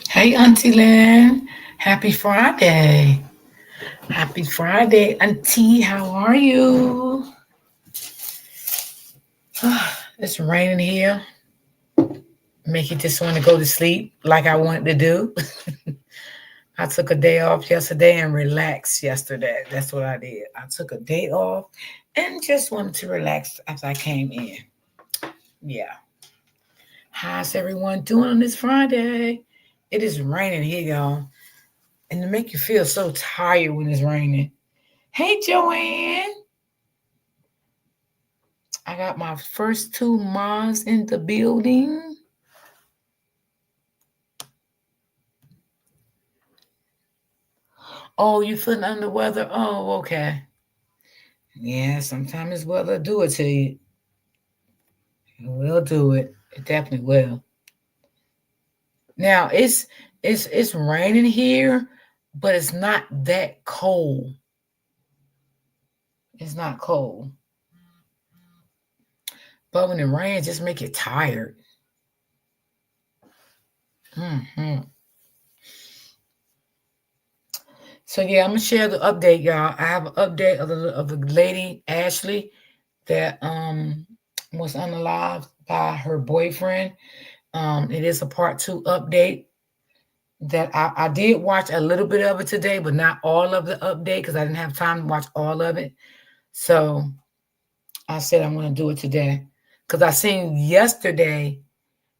Hey, Auntie Lynn. Happy Friday. Happy Friday, Auntie. How are you? It's raining here. Make you just want to go to sleep like I wanted to do. I took a day off yesterday and relaxed yesterday. That's what I did. I took a day off and just wanted to relax as I came in. Yeah. How's everyone doing on this Friday? It is raining here, y'all. And to make you feel so tired when it's raining. Hey, Joanne. I got my first two moms in the building. Oh, you feeling under the weather? Oh, okay. Yeah, sometimes weather do it to you. It will do it. It definitely will. Now it's raining here, but it's not that cold. It's not cold. But when it rains, just make you tired. Hmm. So yeah, I'm gonna share the update, y'all. I have an update of the lady Ashley that was unalived by her boyfriend. It is a part two update that I did watch a little bit of it today, but not all of the update because I didn't have time to watch all of it. So I said I'm gonna do it today. Because I seen yesterday,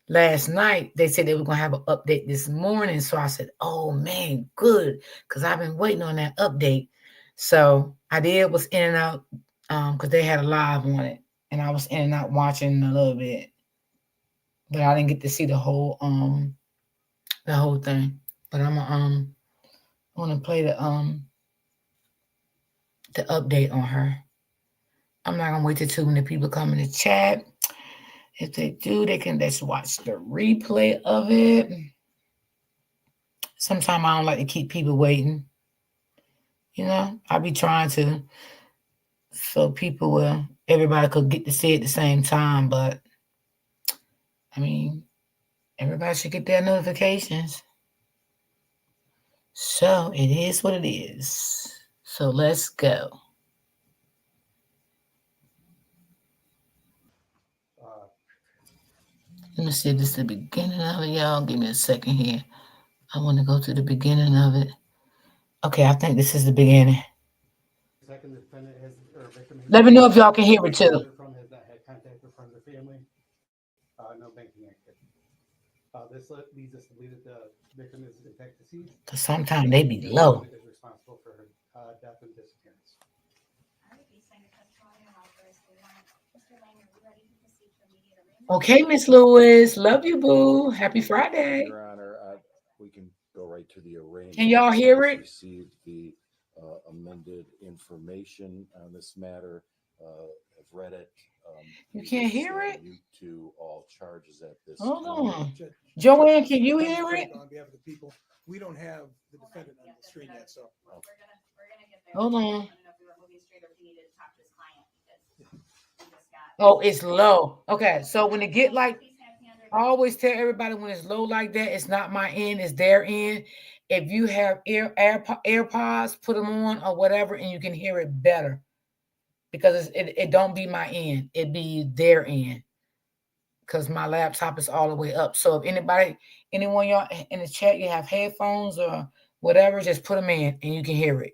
last night, they said they were gonna have an update this morning. So I said, oh man, good. Because I've been waiting on that update. So I did was in and out because they had a live on it. And I was in and out watching a little bit. But I didn't get to see the whole thing. But I want to play the update on her. I'm not gonna wait till too many people come in the chat. If they do, they can just watch the replay of it. Sometimes I don't like to keep people waiting. I be trying to so people will everybody could get to see it at the same time, but I mean everybody should get their notifications. So it is what it is. So let's go. Let me see if this is the beginning of it, y'all. Give me a second here. I want to go to the beginning of it. Okay, I think this is the beginning. Let me know if y'all can hear it too. Cause sometimes they be low. Okay, Miss Lewis. Love you, boo. Happy Friday. Your Honor, we can go right to the Can arraignment. y'all I hear just it? received the amended information on this matter. Have read it. You We can't will hear stand it? mute to all charges at this Hold time. on. Joanne, can you Thomas hear it? Frank on behalf of the people. We don't have the defendant on the screen yet, so. Hold on. Oh, it's low. Okay, so when it get like, I always tell everybody when it's low like that, it's not my end, it's their end. If you have AirPods, put them on or whatever, and you can hear it better because it don't be my end, it be their end because my laptop is all the way up. So if anyone y'all in the chat, you have headphones or whatever, just put them in and you can hear it.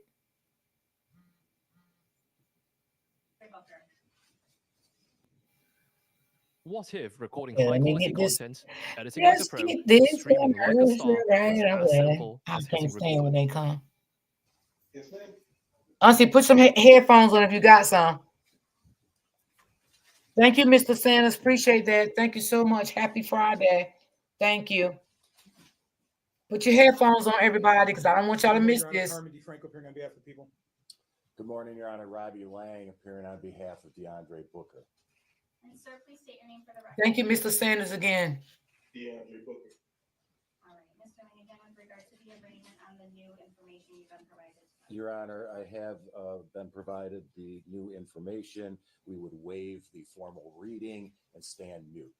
What if recording Okay, high let me quality get this. content, editing like a Let's pro, get this. and streaming like a star Right was as away. simple I as can't hitting stand record? when they come. Honestly, put some headphones on if you got some. Thank you, Mr. Sanders. Appreciate that. Thank you so much. Happy Friday. Thank you. Put your headphones on, everybody, because I don't want y'all to Good morning, miss Your Honor. this. Carmen DeFranco appearing on behalf of the people. Good morning, Your Honor. Robbie Lang appearing on behalf of DeAndre Booker. Thank you, Mr. Sanders, again. Your Honor, I have been provided the new information. We would waive the formal reading and stand mute.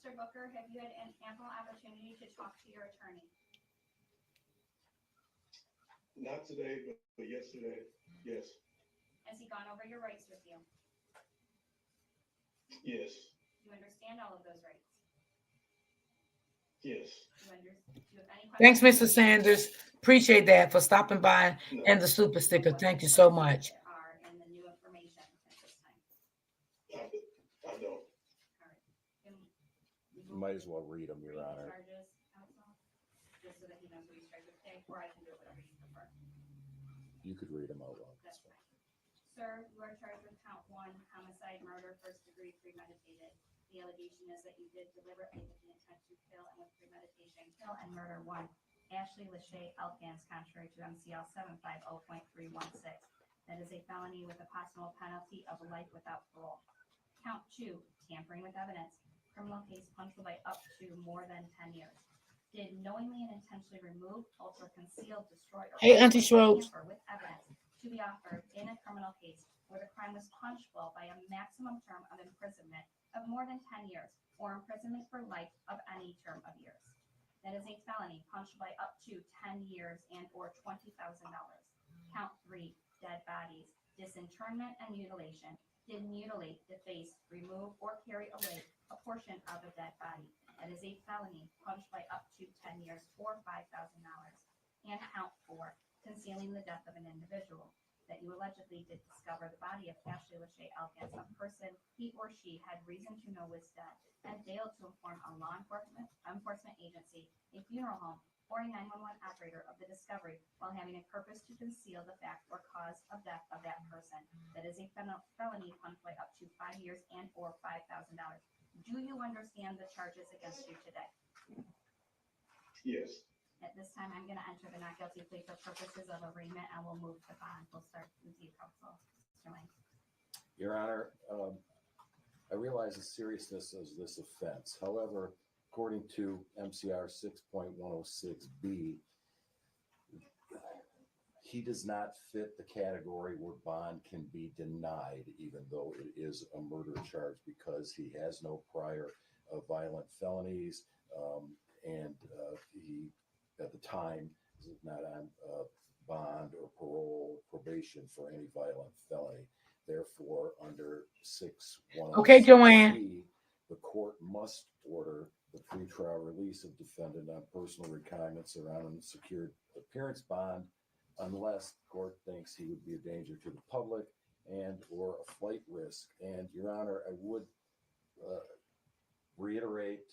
Mr. Booker, have you had an ample opportunity to talk to your attorney? Not today, but yesterday, yes, Has he gone over your rights with you? yes, Do you understand all of those rights? yes. Do you have any Thanks, questions? Mr. Sanders. Appreciate that for stopping by No, and the super sticker. What Thank you so questions much. there are in the new information at this time? I don't. All right. Can we You might as well read them, read Your the Honor. charges, counsel? Just so that he knows what he's charged with today, or I can do it whatever you prefer. You could read them out loud. That's fine. Sir, you are charged with count 1, homicide, murder, first degree, premeditated. The allegation is that you did deliberately with the intent to kill and with premeditation kill and murder 1 Ashley Lachey Elkins, contrary to MCL 750.316. That is a felony with a possible penalty of life without parole. Count 2, tampering with evidence. Criminal case punishable by up to more than 10 years. Did knowingly and intentionally remove, alter, conceal, destroy, or Hey, Auntie Schroes. tamper with evidence to be offered in a criminal case where the crime was punishable by a maximum term of imprisonment of more than 10 years or imprisonment for life of any term of years. That is a felony punishable by up to 10 years and or $20,000. Count 3, dead bodies, disinterment and mutilation. Did mutilate, deface, remove, or carry away a portion of a dead body. That is a felony punished by up to 10 years or $5,000. And count 4, concealing the death of an individual. That you allegedly did discover the body of Ashley Lachey Elkins, a person he or she had reason to know was dead, and failed to inform a law enforcement agency, a funeral home, or a 911 operator of the discovery while having a purpose to conceal the fact or cause of death of that person. That is a felony punished by up to 5 years and or $5,000. Do you understand the charges against you today? Yes, At this time, I'm going to enter the not guilty plea for purposes of arraignment, and we'll move to bond. We'll start with you, counsel. Mr. Lang. Your Honor, I realize the seriousness of this offense. However, according to MCR 6.106B, he does not fit the category where bond can be denied, even though it is a murder charge, because he has no prior violent felonies, and he, at the time, is not on bond or parole, probation for any violent felony. Therefore, under 6.106B, Okay, Joanne. the court must order the pretrial release of defendant on personal recognizance or on a secured appearance bond, unless court thinks he would be a danger to the public and or a flight risk. And Your Honor, I would reiterated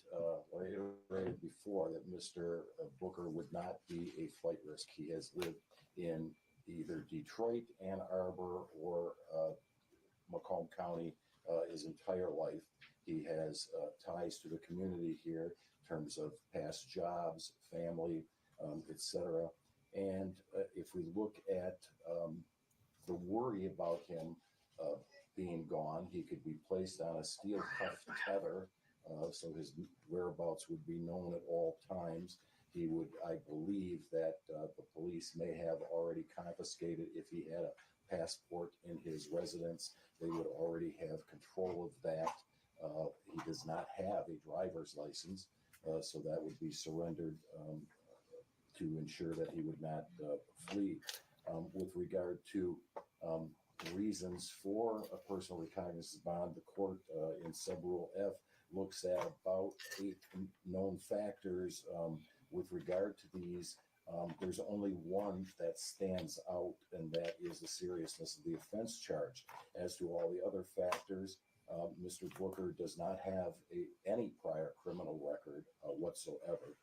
before that Mr. Booker would not be a flight risk. He has lived in either Detroit, Ann Arbor, or Macomb County his entire life. He has ties to the community here in terms of past jobs, family, etc. And if we look at the worry about him being gone, he could be placed on a steel cuffed tether, so his whereabouts would be known at all times. He would, I believe, that the police may have already confiscated, if he had a passport in his residence, they would already have control of that. He does not have a driver's license, so that would be surrendered to ensure that he would not flee. With regard to reasons for a personal recognizance bond, the court in subrule F looks at about 8 known factors. With regard to these, there's only one that stands out, and that is the seriousness of the offense charge. As to all the other factors, Mr. Booker does not have any prior criminal record whatsoever.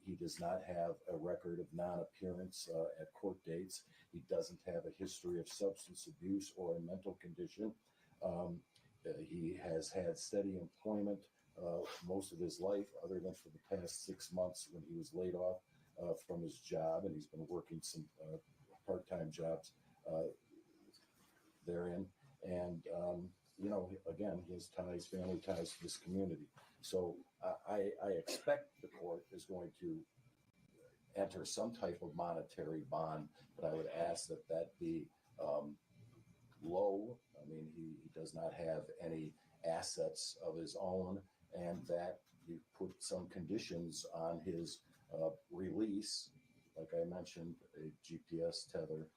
He does not have a record of non-appearance at court dates. He doesn't have a history of substance abuse or a mental condition. He has had steady employment most of his life, other than for the past 6 months when he was laid off from his job, and he's been working some part-time jobs therein. And again, his ties, family ties to this community. So I expect the court is going to enter some type of monetary bond, but I would ask that that be low. I mean, he does not have any assets of his own, and that you put some conditions on his release, like I mentioned, a GPS tether,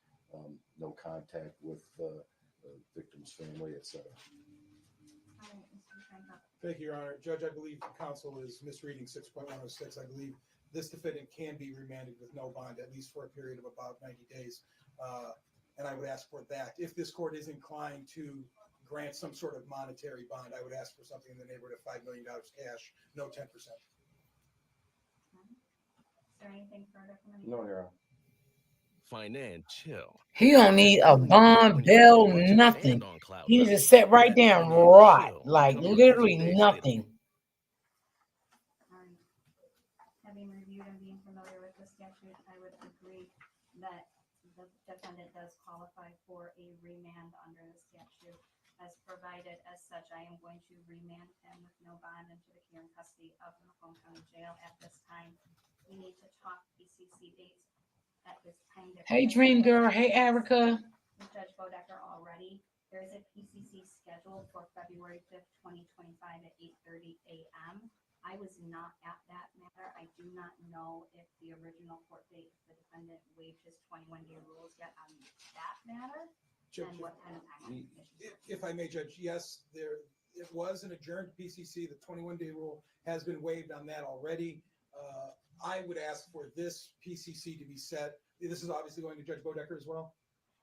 no contact with the victim's family, etc. All right, Mr. Franco. Thank you, Your Honor. Judge, I believe the counsel is misreading 6.106. I believe this defendant can be remanded with no bond, at least for a period of about 90 days. And I would ask for that. If this court is inclined to grant some sort of monetary bond, I would ask for something in the neighborhood of $5 million cash, no 10%. Is there anything further from No, anyone? Your Honor. Financial. He don't need a bond, bail, nothing. He needs to sit right down, right, like literally nothing. All right. Having reviewed and being familiar with the statute, I would agree that the defendant does qualify for a remand under the statute. As provided, as such, I am going to remand him with no bond into the care and custody of the Macomb County Jail at this time. We need to talk PCC dates at this time. Hey, Dream Girl. Hey, Erica. With Judge Bodecker already. There is a PCC scheduled for February 5th, 2025 at 8:30 a.m. I was not at that matter. I do not know if the original court date, the defendant waived his 21-day rules yet on that matter, Judge, and what kind of time. if I may, Judge, yes, it was an adjourned PCC. The 21-day rule has been waived on that already. I would ask for this PCC to be set. This is obviously going to Judge Bodecker as well.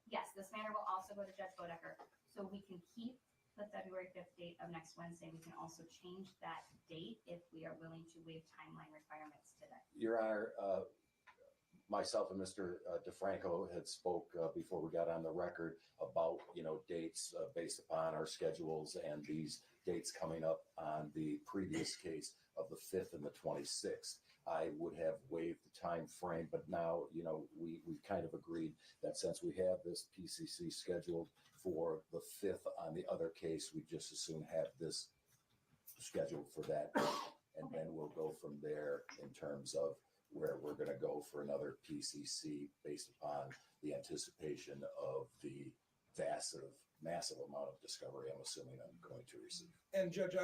Yes, this matter will also go to Judge Bodecker. So we can keep the February 5th date of next Wednesday. We can also change that date if we are willing to waive timeline requirements today. Your Honor, myself and Mr. DeFranco had spoke before we got on the record about, dates based upon our schedules and these dates coming up on the previous case of the 5th and the 26th. I would have waived the time frame, but now, we kind of agreed that since we have this PCC scheduled for the 5th on the other case, we just as soon have this scheduled for that. And then we'll go from there in terms of where we're going to go for another PCC based upon the anticipation of the massive amount of discovery I'm assuming I'm going to receive. And Judge,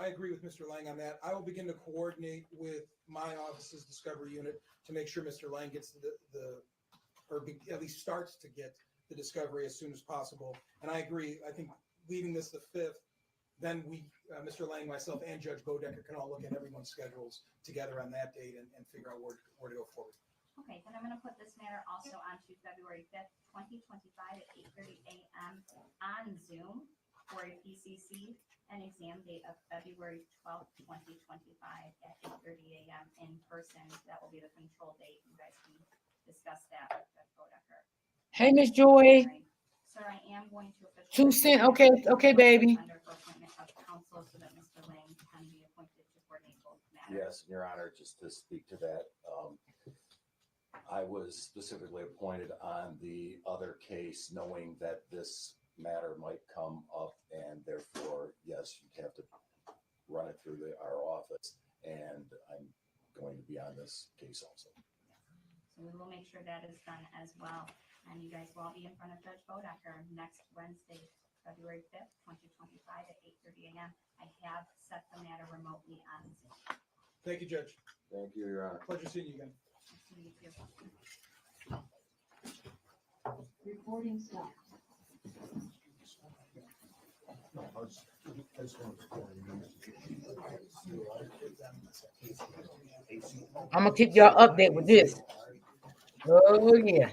I agree with Mr. Lang on that. I will begin to coordinate with my office's discovery unit to make sure Mr. Lang gets at least starts to get the discovery as soon as possible. And I agree. I think leaving this the 5th, then Mr. Lang, myself, and Judge Bodecker can all look at everyone's schedules together on that date and figure out where to go forward. Okay, then I'm going to put this matter also on to February 5th, 2025 at 8:30 a.m. on Zoom for a PCC, an exam date of February 12th, 2025 at 8:30 a.m. in person. That will be the control date. You guys can discuss that with Judge Bodecker. Hey, Miss Joy. Right. Sir, I am going to officially. 2 cents. Okay, baby. Under for appointment of counsel so that Mr. Lang can be appointed to coordinate both matters. Yes, Your Honor, just to speak to that, I was specifically appointed on the other case knowing that this matter might come up, and therefore, yes, you'd have to run it through our office, and I'm going to be on this case also. So we will make sure that is done as well. And you guys will all be in front of Judge Bodecker next Wednesday, February 5th, 2025 at 8:30 a.m. I have set the matter remotely on Zoom. Thank you, Judge. Thank you, Your Honor. Pleasure seeing you again. Nice to meet you. Recording stopped. I'm gonna keep y'all update with this. Oh yeah.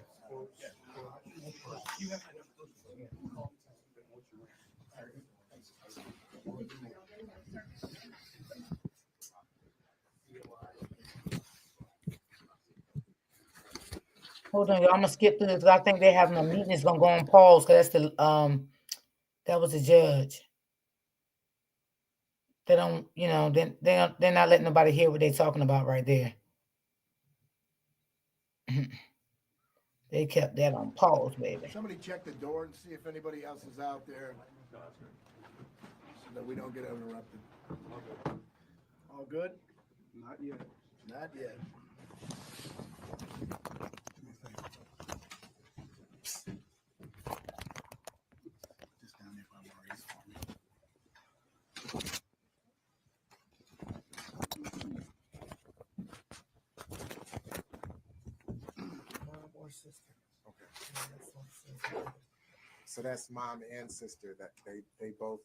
Hold on, y'all. I'm gonna skip through this because I think they having a meeting. It's gonna go on pause because that's the that was the judge. They don't, they're not letting nobody hear what they're talking about right there. They kept that on pause, baby. Somebody check the door and see if anybody else is out there, so that we don't get interrupted. All good? Not yet. Not yet. Just down there by Maurice for me. So that's mom and sister that they both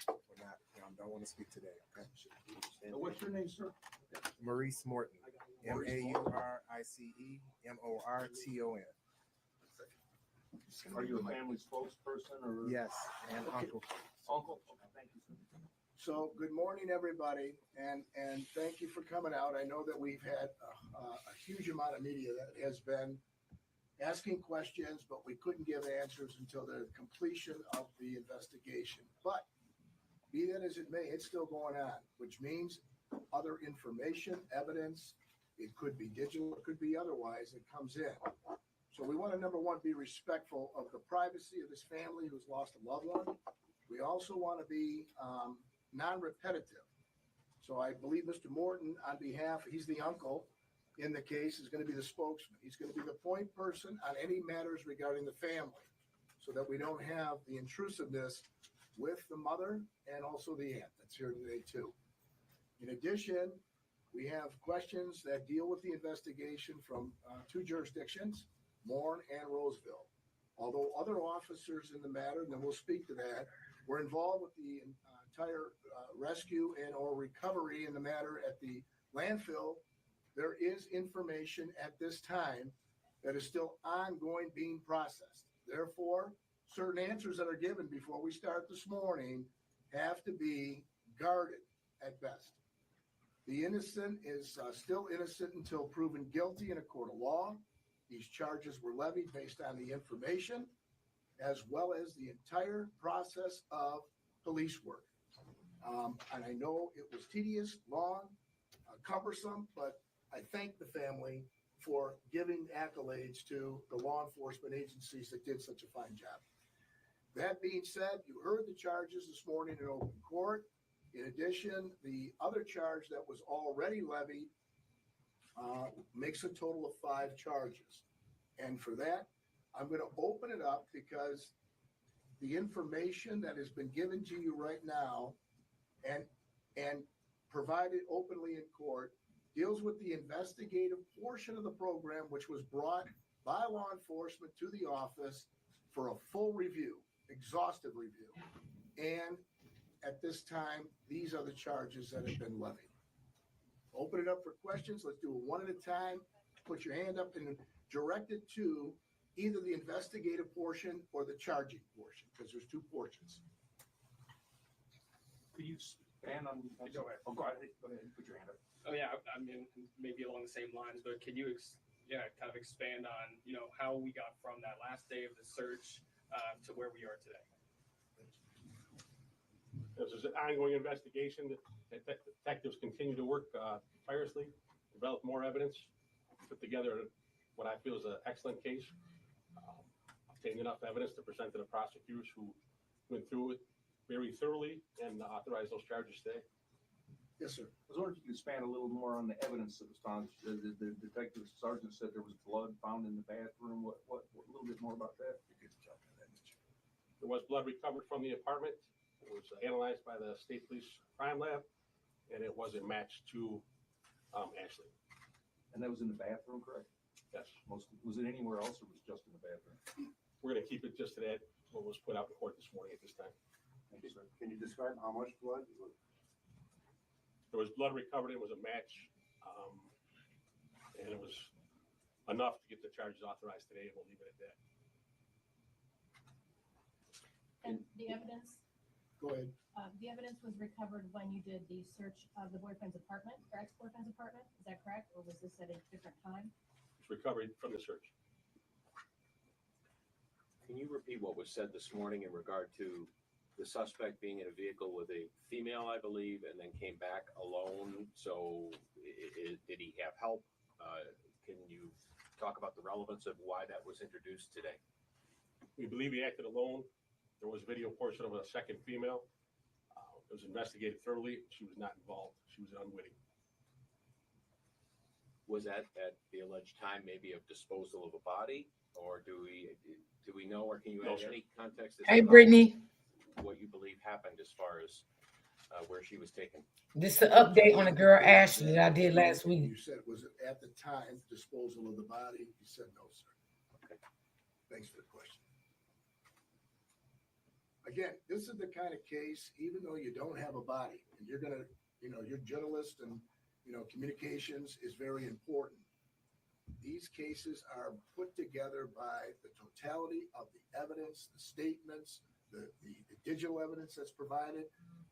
were not, don't want to speak today. Okay. What's your name, sir? Maurice Morton, MauriceMorton. Are you a family spokesperson or? Yes, and Okay. uncle. Uncle? Okay, thank you, sir. So good morning, everybody, and thank you for coming out. I know that we've had a huge amount of media that has been asking questions, but we couldn't give answers until the completion of the investigation. But be that as it may, it's still going on, which means other information, evidence, it could be digital, it could be otherwise, it comes in. So we want to, number one, be respectful of the privacy of this family who's lost a loved one. We also want to be non-repetitive. So I believe Mr. Morton, on behalf, he's the uncle in the case, is going to be the spokesman. He's going to be the point person on any matters regarding the family, so that we don't have the intrusiveness with the mother and also the aunt that's here today too. In addition, we have questions that deal with the investigation from two jurisdictions, Mourne and Roseville. Although other officers in the matter, and then we'll speak to that, were involved with the entire rescue and or recovery in the matter at the landfill, there is information at this time that is still ongoing being processed. Therefore, certain answers that are given before we start this morning have to be guarded at best. The innocent is still innocent until proven guilty in a court of law. These charges were levied based on the information as well as the entire process of police work. And I know it was tedious, long, cumbersome, but I thank the family for giving accolades to the law enforcement agencies that did such a fine job. That being said, you heard the charges this morning in open court. In addition, the other charge that was already levied makes a total of 5 charges. And for that, I'm going to open it up because the information that has been given to you right now and provided openly in court deals with the investigative portion of the program, which was brought by law enforcement to the office for a full review, exhaustive review. And at this time, these are the charges that have been levied. Open it up for questions. Let's do it one at a time. Put your hand up and direct it to either the investigative portion or the charging portion, because there's 2 portions. Could you expand on? Go ahead. Oh, go ahead, put your hand up. Oh yeah, I mean, maybe along the same lines, but can you, kind of expand on, how we got from that last day of the search to where we are today? This is an ongoing investigation. The detectives continue to work tirelessly, develop more evidence, put together what I feel is an excellent case, obtained enough evidence to present to the prosecutors who went through it very thoroughly and authorized those charges today. Yes, sir. I was wondering if you could expand a little more on the evidence that was found. The detective sergeant said there was blood found in the bathroom. What a little bit more about that? There was blood recovered from the apartment. It was analyzed by the State Police Crime Lab, and it wasn't matched to Ashley. And that was in the bathroom, correct? Yes. Was it anywhere else or was it just in the bathroom? We're going to keep it just to that, what was put out in court this morning at this time. Thank you, sir. Can you describe how much blood? There was blood recovered. It was a match, and it was enough to get the charges authorized today, and we'll leave it at that. And the evidence, Go ahead. the evidence was recovered when you did the search of the boyfriend's apartment or ex-boyfriend's apartment. Is that correct? Or was this at a different time? It's recovered from the search. Can you repeat what was said this morning in regard to the suspect being in a vehicle with a female, I believe, and then came back alone? So did he have help? Can you talk about the relevance of why that was introduced today? We believe he acted alone. There was a video portion of a second female. It was investigated thoroughly. She was not involved. She was unwitting. Was that at the alleged time maybe of disposal of a body? Or do we know, or can you No, add sir. any context as Hey, to Brittany, what you believe happened as far as where she was taken? this is an update on the girl Ashley that I did last week. You said, was it at the time disposal of the body? You said no, sir. Okay. Thanks for the question. again, this is the kind of case, even though you don't have a body and you're gonna, you're a journalist and, communications is very important. These cases are put together by the totality of the evidence, the statements, the digital evidence that's provided,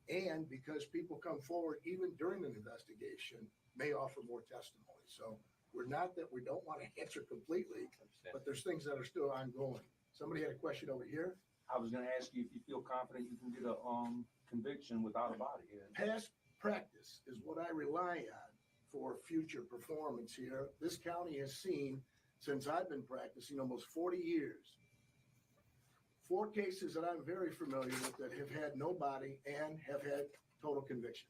and because people come forward even during an investigation, may offer more testimony. So we're not that we don't want to answer completely, but there's things that are still ongoing. Somebody had a question over here. I was gonna ask you if you feel confident you can get a conviction without a body. Past practice is what I rely on for future performance here. This county has seen, since I've been practicing almost 40 years, 4 cases that I'm very familiar with that have had no body and have had total conviction.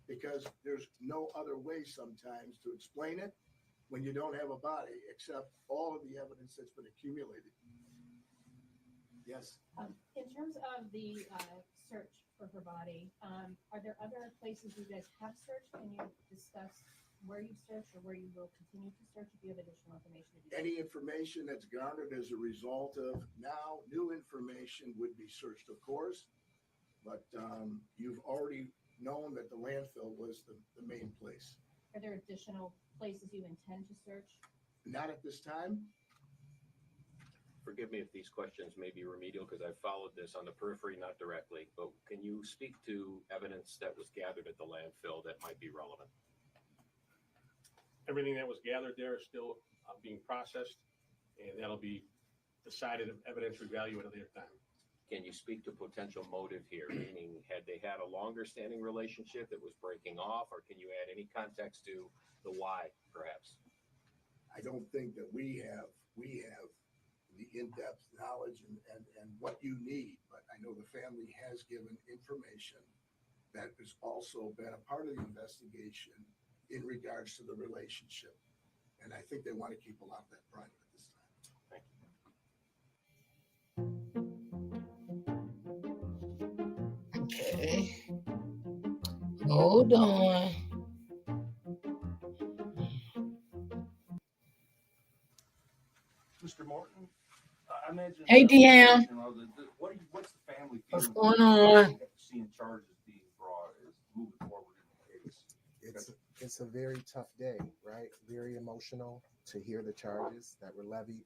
Because there's no other way sometimes to explain it when you don't have a body, except all of the evidence that's been accumulated. Yes. In terms of the search for her body, are there other places you guys have searched? Can you discuss where you've searched or where you will continue to search if you have additional information? Any information that's garnered as a result of now new information would be searched, of course. But you've already known that the landfill was the main place. Are there additional places you intend to search? Not at this time. Forgive me if these questions may be remedial because I've followed this on the periphery, not directly, but can you speak to evidence that was gathered at the landfill that might be relevant? Everything that was gathered there is still being processed, and that'll be decided if evidence revalue at a later time. Can you speak to potential motive here? Meaning, had they had a longer standing relationship that was breaking off, or can you add any context to the why, perhaps? I don't think that we have the in-depth knowledge and what you need, but I know the family has given information that has also been a part of the investigation in regards to the relationship. And I think they want to keep a lot of that private at this time. Thank you. Okay. Hold on. Mr. Morton, I imagine. Hey, Deanne. What's the family What's feeling? going on? Seeing charges being brought is moving forward in the case. It's a very tough day, right? Very emotional to hear the charges that were levied.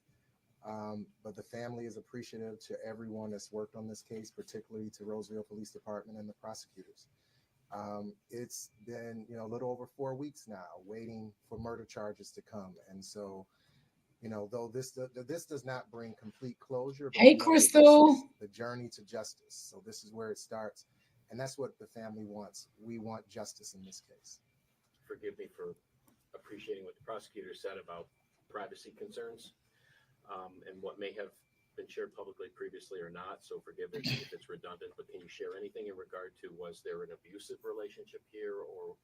But the family is appreciative to everyone that's worked on this case, particularly to Roseville Police Department and the prosecutors. It's been, a little over 4 weeks now waiting for murder charges to come. And so, though this does not bring complete closure. But Hey, we know that Crystal. this is the journey to justice. So this is where it starts. And that's what the family wants. We want justice in this case. Forgive me for appreciating what the prosecutor said about privacy concerns and what may have been shared publicly previously or not. So forgive me if it's redundant, but can you share anything in regard to was there an abusive relationship here or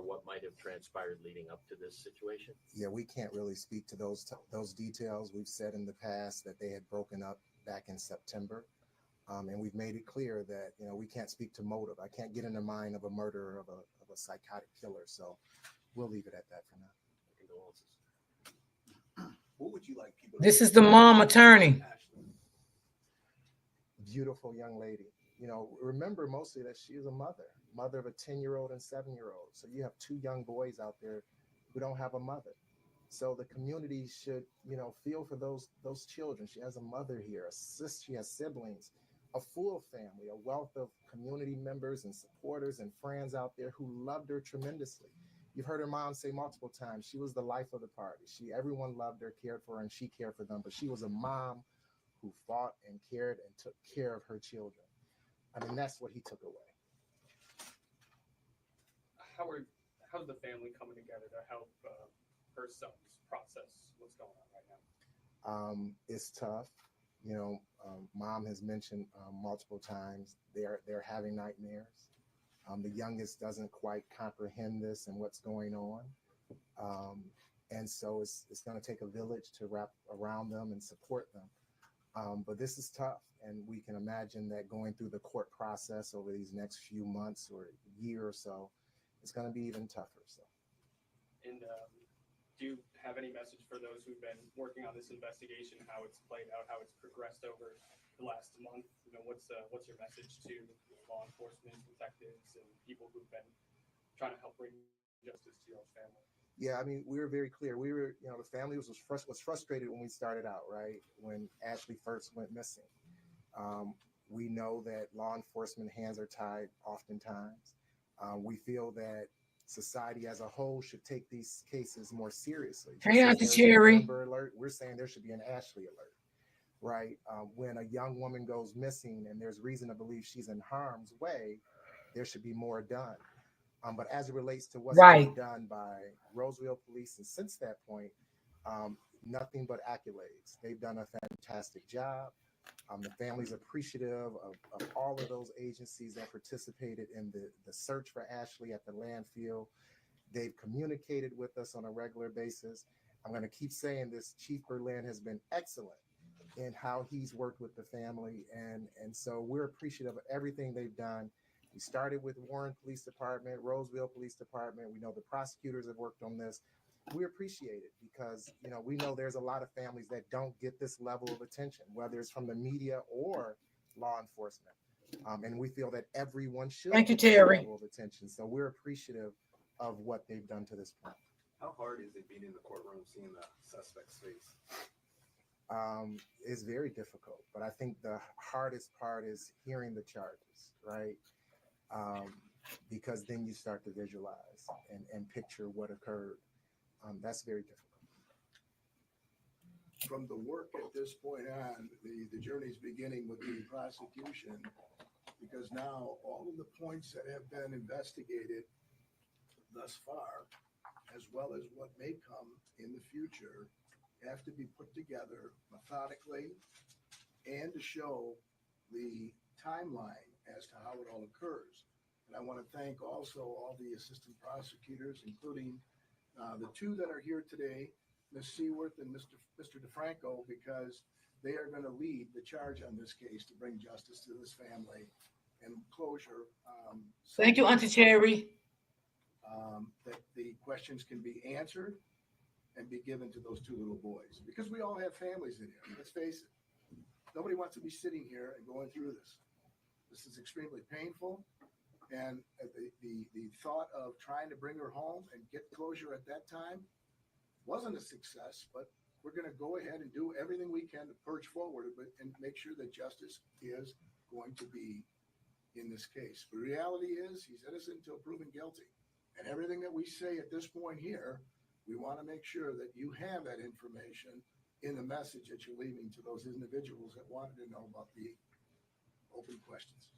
what might have transpired leading up to this situation? Yeah, we can't really speak to those details. We've said in the past that they had broken up back in September. And we've made it clear that, we can't speak to motive. I can't get in the mind of a murderer, of a psychotic killer. So we'll leave it at that for now. Condolences. What would you like people This is the mom attorney. Beautiful young lady. Remember mostly that she is a mother of a 10-year-old and 7-year-old. So you have 2 young boys out there who don't have a mother. So the community should, feel for those children. She has a mother here, she has siblings, a full family, a wealth of community members and supporters and friends out there who loved her tremendously. You've heard her mom say multiple times, she was the life of the party. Everyone loved her, cared for her, and she cared for them. But she was a mom who fought and cared and took care of her children. That's what he took away. How's the family coming together to help her sons process what's going on right now? It's tough. Mom has mentioned multiple times they're having nightmares. The youngest doesn't quite comprehend this and what's going on. And so it's going to take a village to wrap around them and support them. But this is tough. And we can imagine that going through the court process over these next few months or year or so, it's going to be even tougher. So. And do you have any message for those who've been working on this investigation, how it's played out, how it's progressed over the last month. What's your message to law enforcement, detectives, and people who've been trying to help bring justice to your own family? Yeah, I mean, we were very clear. We were, you know, the family was frustrated when we started out, right? When Ashley first went missing. We know that law enforcement hands are tied oftentimes. We feel that society as a whole should take these cases more seriously. Hey, Just as Auntie there's an Cherry. Amber Alert, we're saying there should be an Ashley alert, right? When a young woman goes missing and there's reason to believe she's in harm's way, there should be more done. But as it relates to what's Right. being done by Roseville Police, and since that point, nothing but accolades. They've done a fantastic job. The family's appreciative of all of those agencies that participated in the search for Ashley at the landfill. They've communicated with us on a regular basis. I'm going to keep saying this. Chief Berlin has been excellent in how he's worked with the family. And so we're appreciative of everything they've done. We started with Warren Police Department, Roseville Police Department. We know the prosecutors have worked on this. We appreciate it because, you know, we know there's a lot of families that don't get this level of attention, whether it's from the media or law enforcement. And we feel that everyone should Thank you, get that Terry. level of attention. So we're appreciative of what they've done to this point. How hard is it being in the courtroom, seeing the suspect's face? Is very difficult, but I think the hardest part is hearing the charges, right? Because then you start to visualize and picture what occurred. That's very difficult. From the work at this point on, the journey's beginning with the prosecution, because now all of the points that have been investigated thus far, as well as what may come in the future, have to be put together methodically and to show the timeline as to how it all occurs. And I want to thank also all the assistant prosecutors, including the two that are here today, Ms. Seaworth and Mr. DeFranco, because they are going to lead the charge on this case to bring justice to this family and closure. Thank you, Auntie Cherry. That the questions can be answered and be given to those two little boys, because we all have families in here. Let's face it. Nobody wants to be sitting here and going through this. This is extremely painful. And the thought of trying to bring her home and get closure at that time wasn't a success, but we're going to go ahead and do everything we can to purge forward and make sure that justice is going to be in this case. The reality is he's innocent until proven guilty. And everything that we say at this point here, we want to make sure that you have that information in the message that you're leaving to those individuals that wanted to know about the open questions.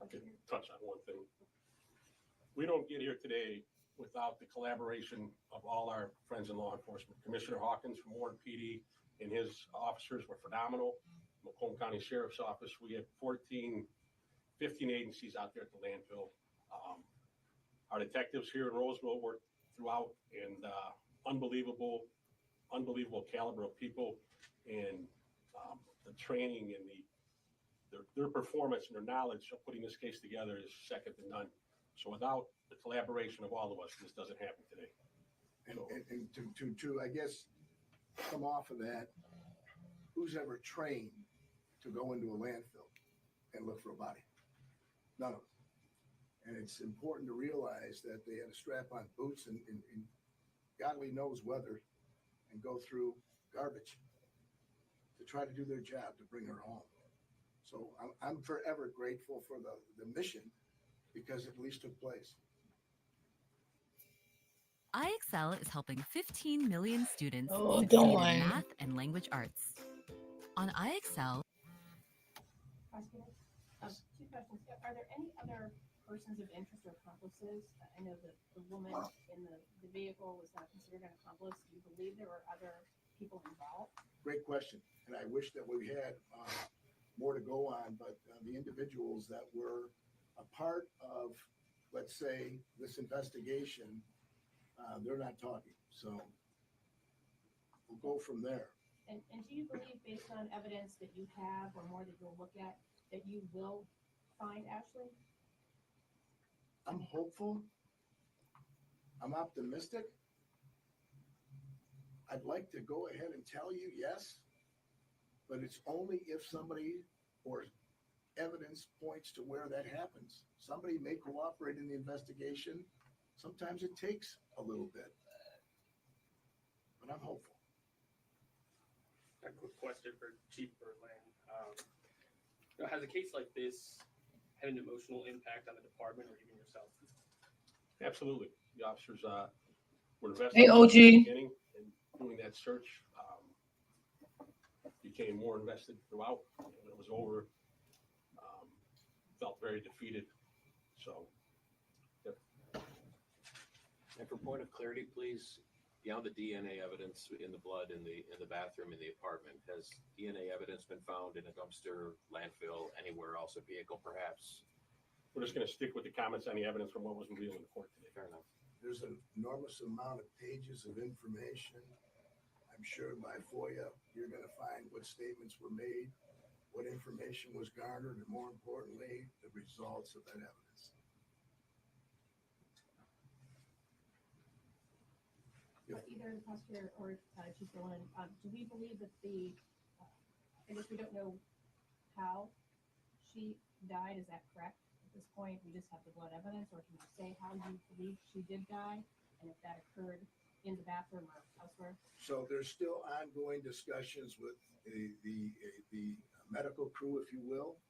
I can touch on one thing. We don't get here today without the collaboration of all our friends in law enforcement. Commissioner Hawkins from Warren PD and his officers were phenomenal. Macomb County Sheriff's Office, we had 15 agencies out there at the landfill. Our detectives here in Roseville worked throughout, and unbelievable caliber of people, and the training and their performance and their knowledge of putting this case together is second to none. So without the collaboration of all of us, this doesn't happen today. And to I guess come off of that, who's ever trained to go into a landfill and look for a body? None of us. And it's important to realize that they had to strap on boots in godly knows weather and go through garbage to try to do their job to bring her home. So I'm forever grateful for the mission, because it at least took place. IXL is helping 15 million students Oh, succeed in darn. math and language arts. On IXL, Two questions. Are there any other persons of interest or accomplices? I know that the woman in the vehicle was not considered an accomplice. Do you believe there were other people involved? Great question. And I wish that we had more to go on, but the individuals that were a part of, let's say, this investigation, they're not talking. So we'll go from there. And do you believe, based on evidence that you have or more that you'll look at, that you will find Ashley? I'm hopeful. I'm optimistic. I'd like to go ahead and tell you yes, but it's only if somebody or evidence points to where that happens. Somebody may cooperate in the investigation. Sometimes it takes a little bit, but I'm hopeful. A quick question for Chief Berlin. Has a case like this had an emotional impact on the department or even yourself? Absolutely. The officers were Hey, invested OG. from the beginning, and doing that search became more invested throughout. And when it was over, felt very defeated. So, yep. And for point of clarity, please, beyond the DNA evidence in the blood in the bathroom in the apartment, has DNA evidence been found in a dumpster, landfill, anywhere else, a vehicle perhaps? We're just going to stick with the comments on the evidence from what was revealed in the court today. Fair enough. There's an enormous amount of pages of information. I'm sure by FOIA, you're going to find what statements were made, what information was garnered, and more importantly, the results of that evidence. Either the prosecutor or Chief Berlin, do we believe that I guess we don't know how she died, is that correct? At this point, we just have the blood evidence, or can you say how you believe she did die, and if that occurred in the bathroom or elsewhere? So there's still ongoing discussions with the medical crew, if you will,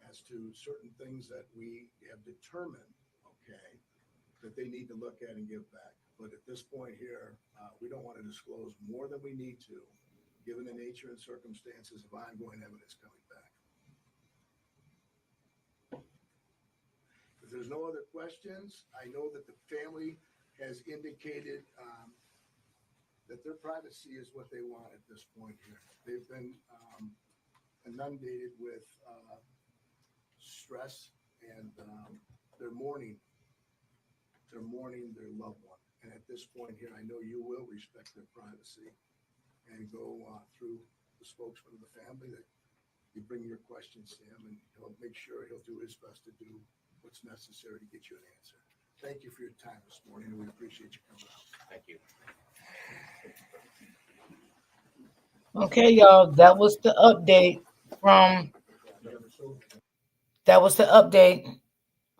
as to certain things that we have determined, okay, that they need to look at and give back. But at this point here, we don't want to disclose more than we need to, given the nature and circumstances of ongoing evidence coming back. If there's no other questions, I know that the family has indicated that their privacy is what they want at this point here. They've been inundated with stress, and they're mourning their loved one. And at this point here, I know you will respect their privacy and go through the spokesman of the family that you bring your questions to him, and he'll make sure he'll do his best to do what's necessary to get you an answer. Thank you for your time this morning, and we appreciate you coming out. Thank you. Okay, y'all. That was the update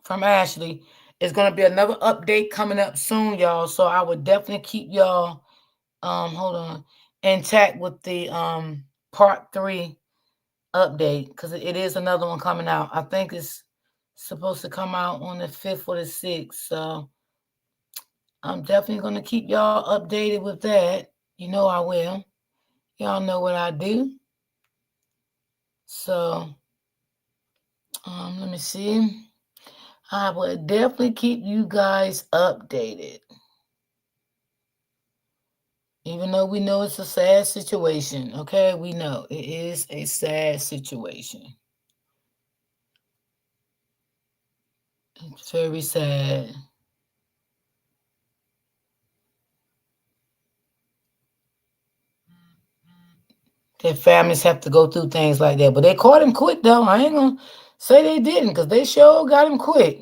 from Ashley. It's gonna be another update coming up soon, y'all. So I would definitely keep y'all intact with the part 3 update, because it is another one coming out. I think it's supposed to come out on the 5th or the 6th. So I'm definitely gonna keep y'all updated with that. You know I will. Y'all know what I do. So let me see. I will definitely keep you guys updated. Even though we know it's a sad situation, okay? We know it is a sad situation. It's very sad. Their families have to go through things like that. But they caught him quick, though. I ain't going to say they didn't, because they sure got him quick.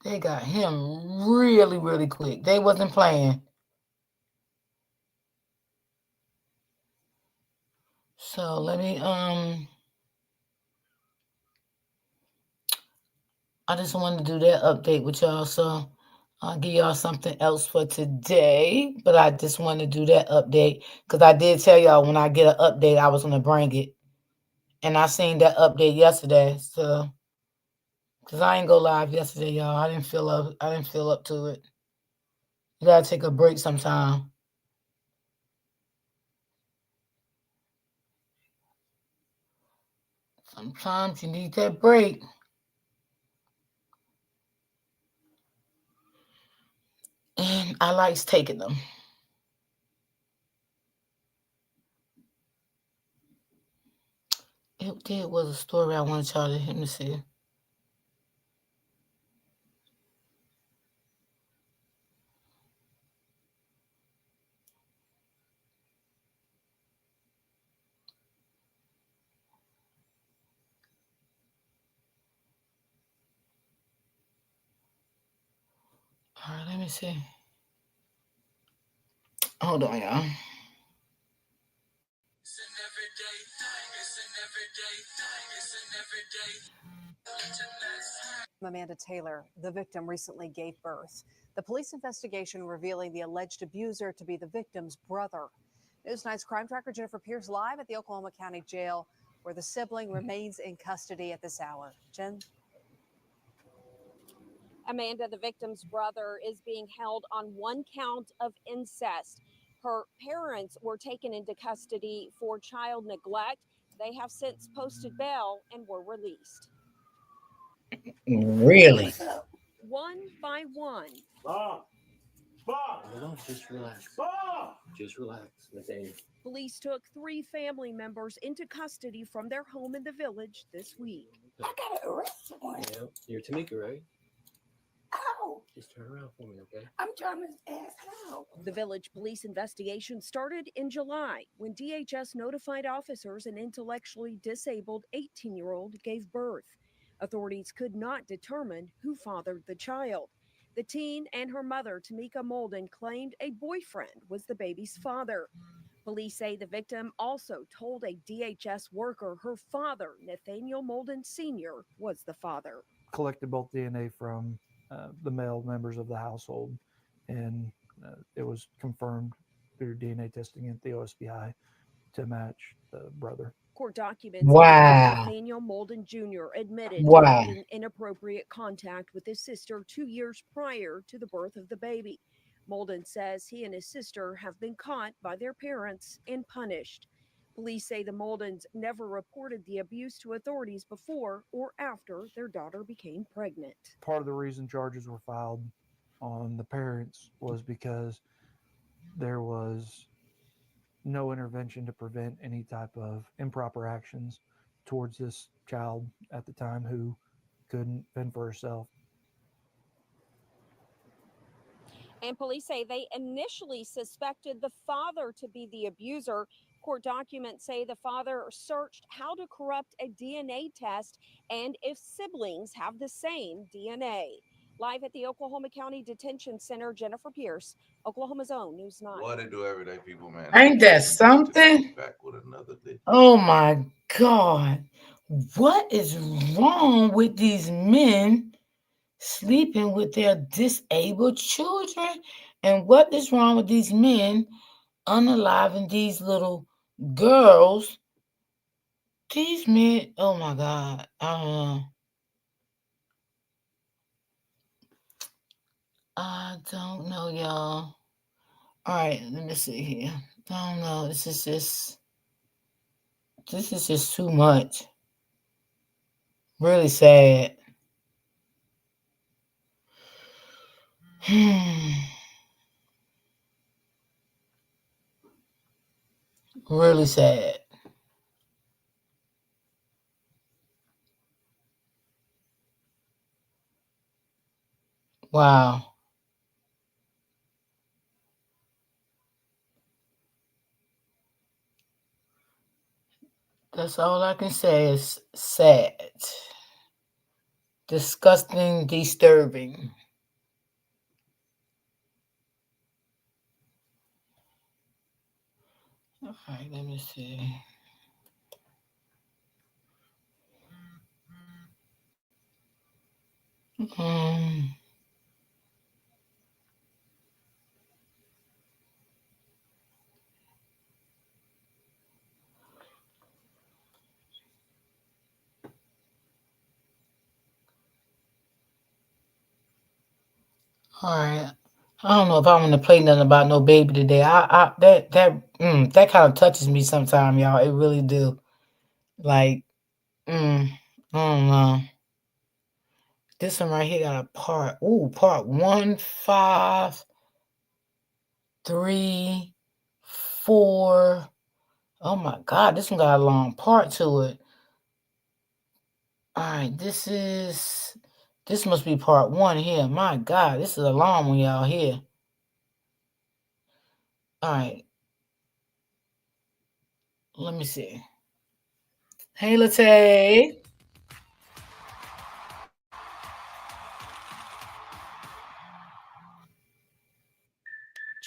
They got him really, really quick. They wasn't playing. So let me I just wanted to do that update with y'all. So I'll give y'all something else for today. But I just wanted to do that update, because I did tell y'all when I get an update, I was gonna bring it. And I seen that update yesterday. So because I ain't go live yesterday, y'all. I didn't feel up to it. You gotta take a break sometime. Sometimes you need that break. And I likes taking them. It was a story I wanted y'all to hear me see. All right, let me see. Hold on, y'all. Amanda Taylor, the victim, recently gave birth. The police investigation revealing the alleged abuser to be the victim's brother. News Night's crime tracker Jennifer Pierce live at the Oklahoma County Jail, where the sibling remains in custody at this hour. Jen? Amanda, the victim's brother, is being held on one count of incest. Her parents were taken into custody for child neglect. They have since posted bail and were released. Really? One by one. Bob! Bob! Hold on, just relax. Bob! Just relax, Nathaniel. Police took 3 family members into custody from their home in the village this week. I got an arrest warrant. Yeah, you're Tamika, right? Ow! Just turn around for me, okay? I'm trying to ask how. The village police investigation started in July when DHS notified officers an intellectually disabled 18-year-old gave birth. Authorities could not determine who fathered the child. The teen and her mother, Tamika Molden, claimed a boyfriend was the baby's father. Police say the victim also told a DHS worker her father, Nathaniel Molden Sr., was the father. Collected both DNA from the male members of the household, and it was confirmed through DNA testing at the OSBI to match the brother. Court documents Wow. indicate Nathaniel Molden Jr. admitted to Wow. having inappropriate contact with his sister 2 years prior to the birth of the baby. Molden says he and his sister have been caught by their parents and punished. Police say the Moldens never reported the abuse to authorities before or after their daughter became pregnant. Part of the reason charges were filed on the parents was because there was no intervention to prevent any type of improper actions towards this child at the time who couldn't fend for herself. And police say they initially suspected the father to be the abuser. Court documents say the father searched how to corrupt a DNA test and if siblings have the same DNA. Live at the Oklahoma County Detention Center, Jennifer Pierce, Oklahoma's own News 9. What they do everyday people, man. Ain't that something? Back with another day. Oh my God. What is wrong with these men sleeping with their disabled children? And what is wrong with these men unaliving these little girls? These men, oh my God. I don't know, y'all. All right, let me see here. I don't know. This is just too much. Really sad. Really sad. Wow. That's all I can say is sad. Disgusting, disturbing. All right, let me see. All right. I don't know if I want to play nothing about no baby today. That kind of touches me sometime, y'all. It really do. Like, I don't know. This one right here got a part 1, 5, 3, 4. Oh my God, this one got a long part to it. All right, this must be part 1 here. My God, this is a long one, y'all, here. All right. Let me see. Hey, Latte.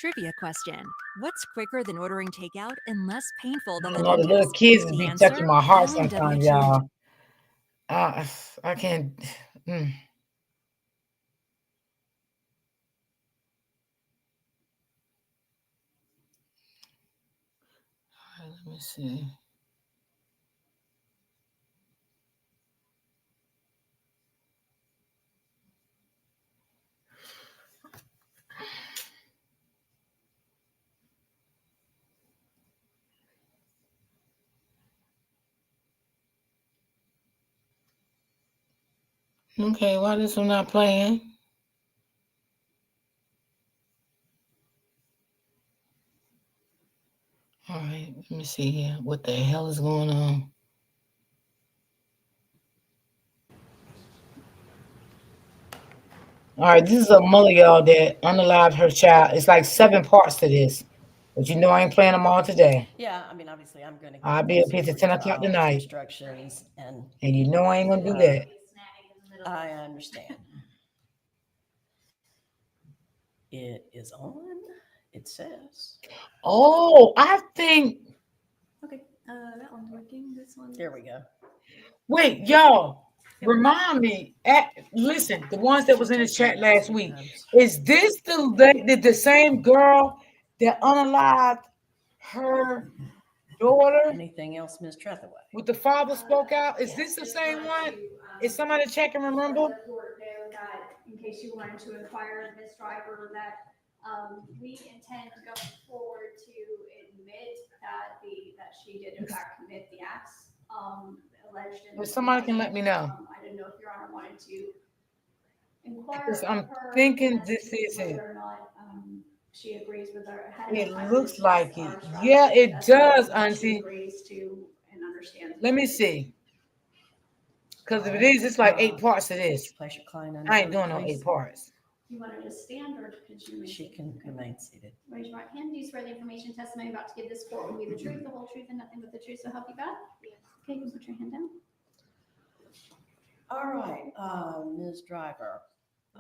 Trivia question. What's quicker than ordering takeout and less painful than I the don't know, the little dentist? kids The be answer? touching my heart Dialing sometimes, W2. y'all. I can't. Mm. All right, let me see. Okay, why this one not playing? All right, let me see here. What the hell is going on? All right, this is a mother, y'all, that unalived her child. It's like 7 parts to this. But you know I ain't playing them all today. Yeah, I mean, obviously, I'm going to I'll give be them up some here till 10 o'clock pretrial tonight. instructions, and And you know I ain't going to do that. I understand. It is on. It says. Oh, I think. Okay, that one's working. This one. There we go. Wait, y'all. Remind me. Listen, the ones that was in the chat last week. Is this the same girl that unalived her daughter? Anything else, Ms. Trethaway? With the father spoke out? Is this the same one? Is somebody check and remember? Let the court know that, in case you wanted to inquire, Ms. Driver, that we intend going forward to admit that she did in fact commit the acts alleged in. If somebody can let me know. I didn't know if Your Honor wanted to inquire Because of I'm her thinking as this to is it. whether or not she agrees with our. It looks like it. Yeah, it does, She Auntie. agrees to and understands. Let me see. Because if it is, it's like 8 parts to this. Place your client I ain't under doing no oath, 8 parts. You want to just stand, or could you? She can remain seated. Raise your right hand. Do you swear the information testimony about to give this court will be the truth, the whole truth, and nothing but the truth, so help you God? Yes. Okay, you can put your hand down. All right, Ms. Driver.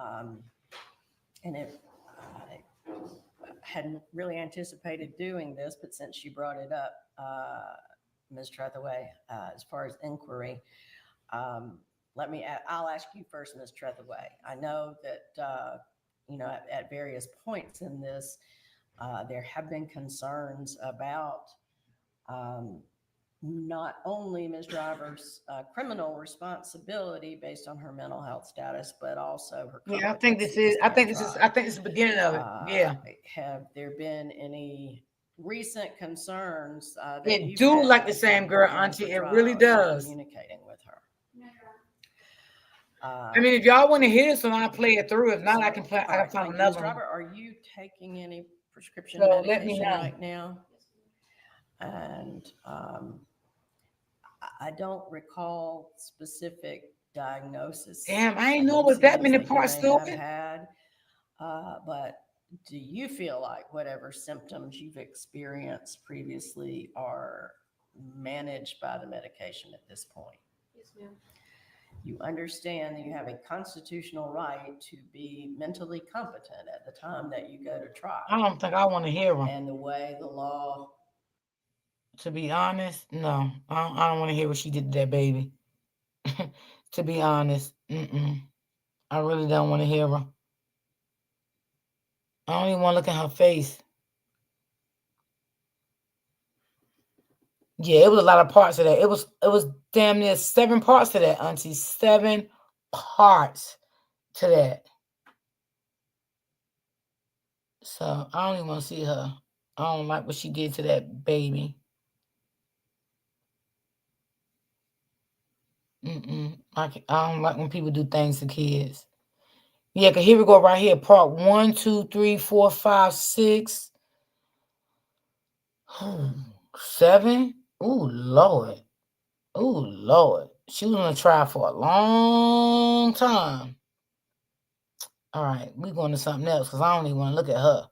And if I hadn't really anticipated doing this, but since you brought it up, Ms. Trethaway, as far as inquiry, I'll ask you first, Ms. Trethaway. I know that, at various points in this, there have been concerns about not only Ms. Driver's criminal responsibility based on her mental health status, but also her Yeah, I think competency this is. to I think stand this is. trial. I think it's the beginning of it. Yeah. Have there been any recent concerns that It you've do had like the as same you've girl, gone in Auntie. for It trial really and been does. communicating with her? I mean, if y'all want to hear this one, I'll play it through. If not, I can play. I can find Ms. another Driver, one. are you taking any prescription So let me medication know. right now? And I don't recall specific diagnosis. Damn, I ain't know it was that many that you parts may to have it. had, but do you feel like whatever symptoms you've experienced previously are managed by the medication at this point? Yes, ma'am. You understand that you have a constitutional right to be mentally competent at the time that you go to trial. I don't think I want to hear her. And the way the law. To be honest, no. I don't want to hear what she did to that baby. To be honest, I really don't want to hear her. I don't even want to look at her face. Yeah, it was a lot of parts of that. It was damn near 7 parts to that, Auntie. 7 parts to that. So I don't even want to see her. I don't like what she did to that baby. I don't like when people do things to kids. Yeah, because here we go right here. Part 1, 2, 3, 4, 5, 6. 7. Ooh, Lord. Ooh, Lord. She was on a trial for a long time. All right, we're going to something else because I don't even want to look at her.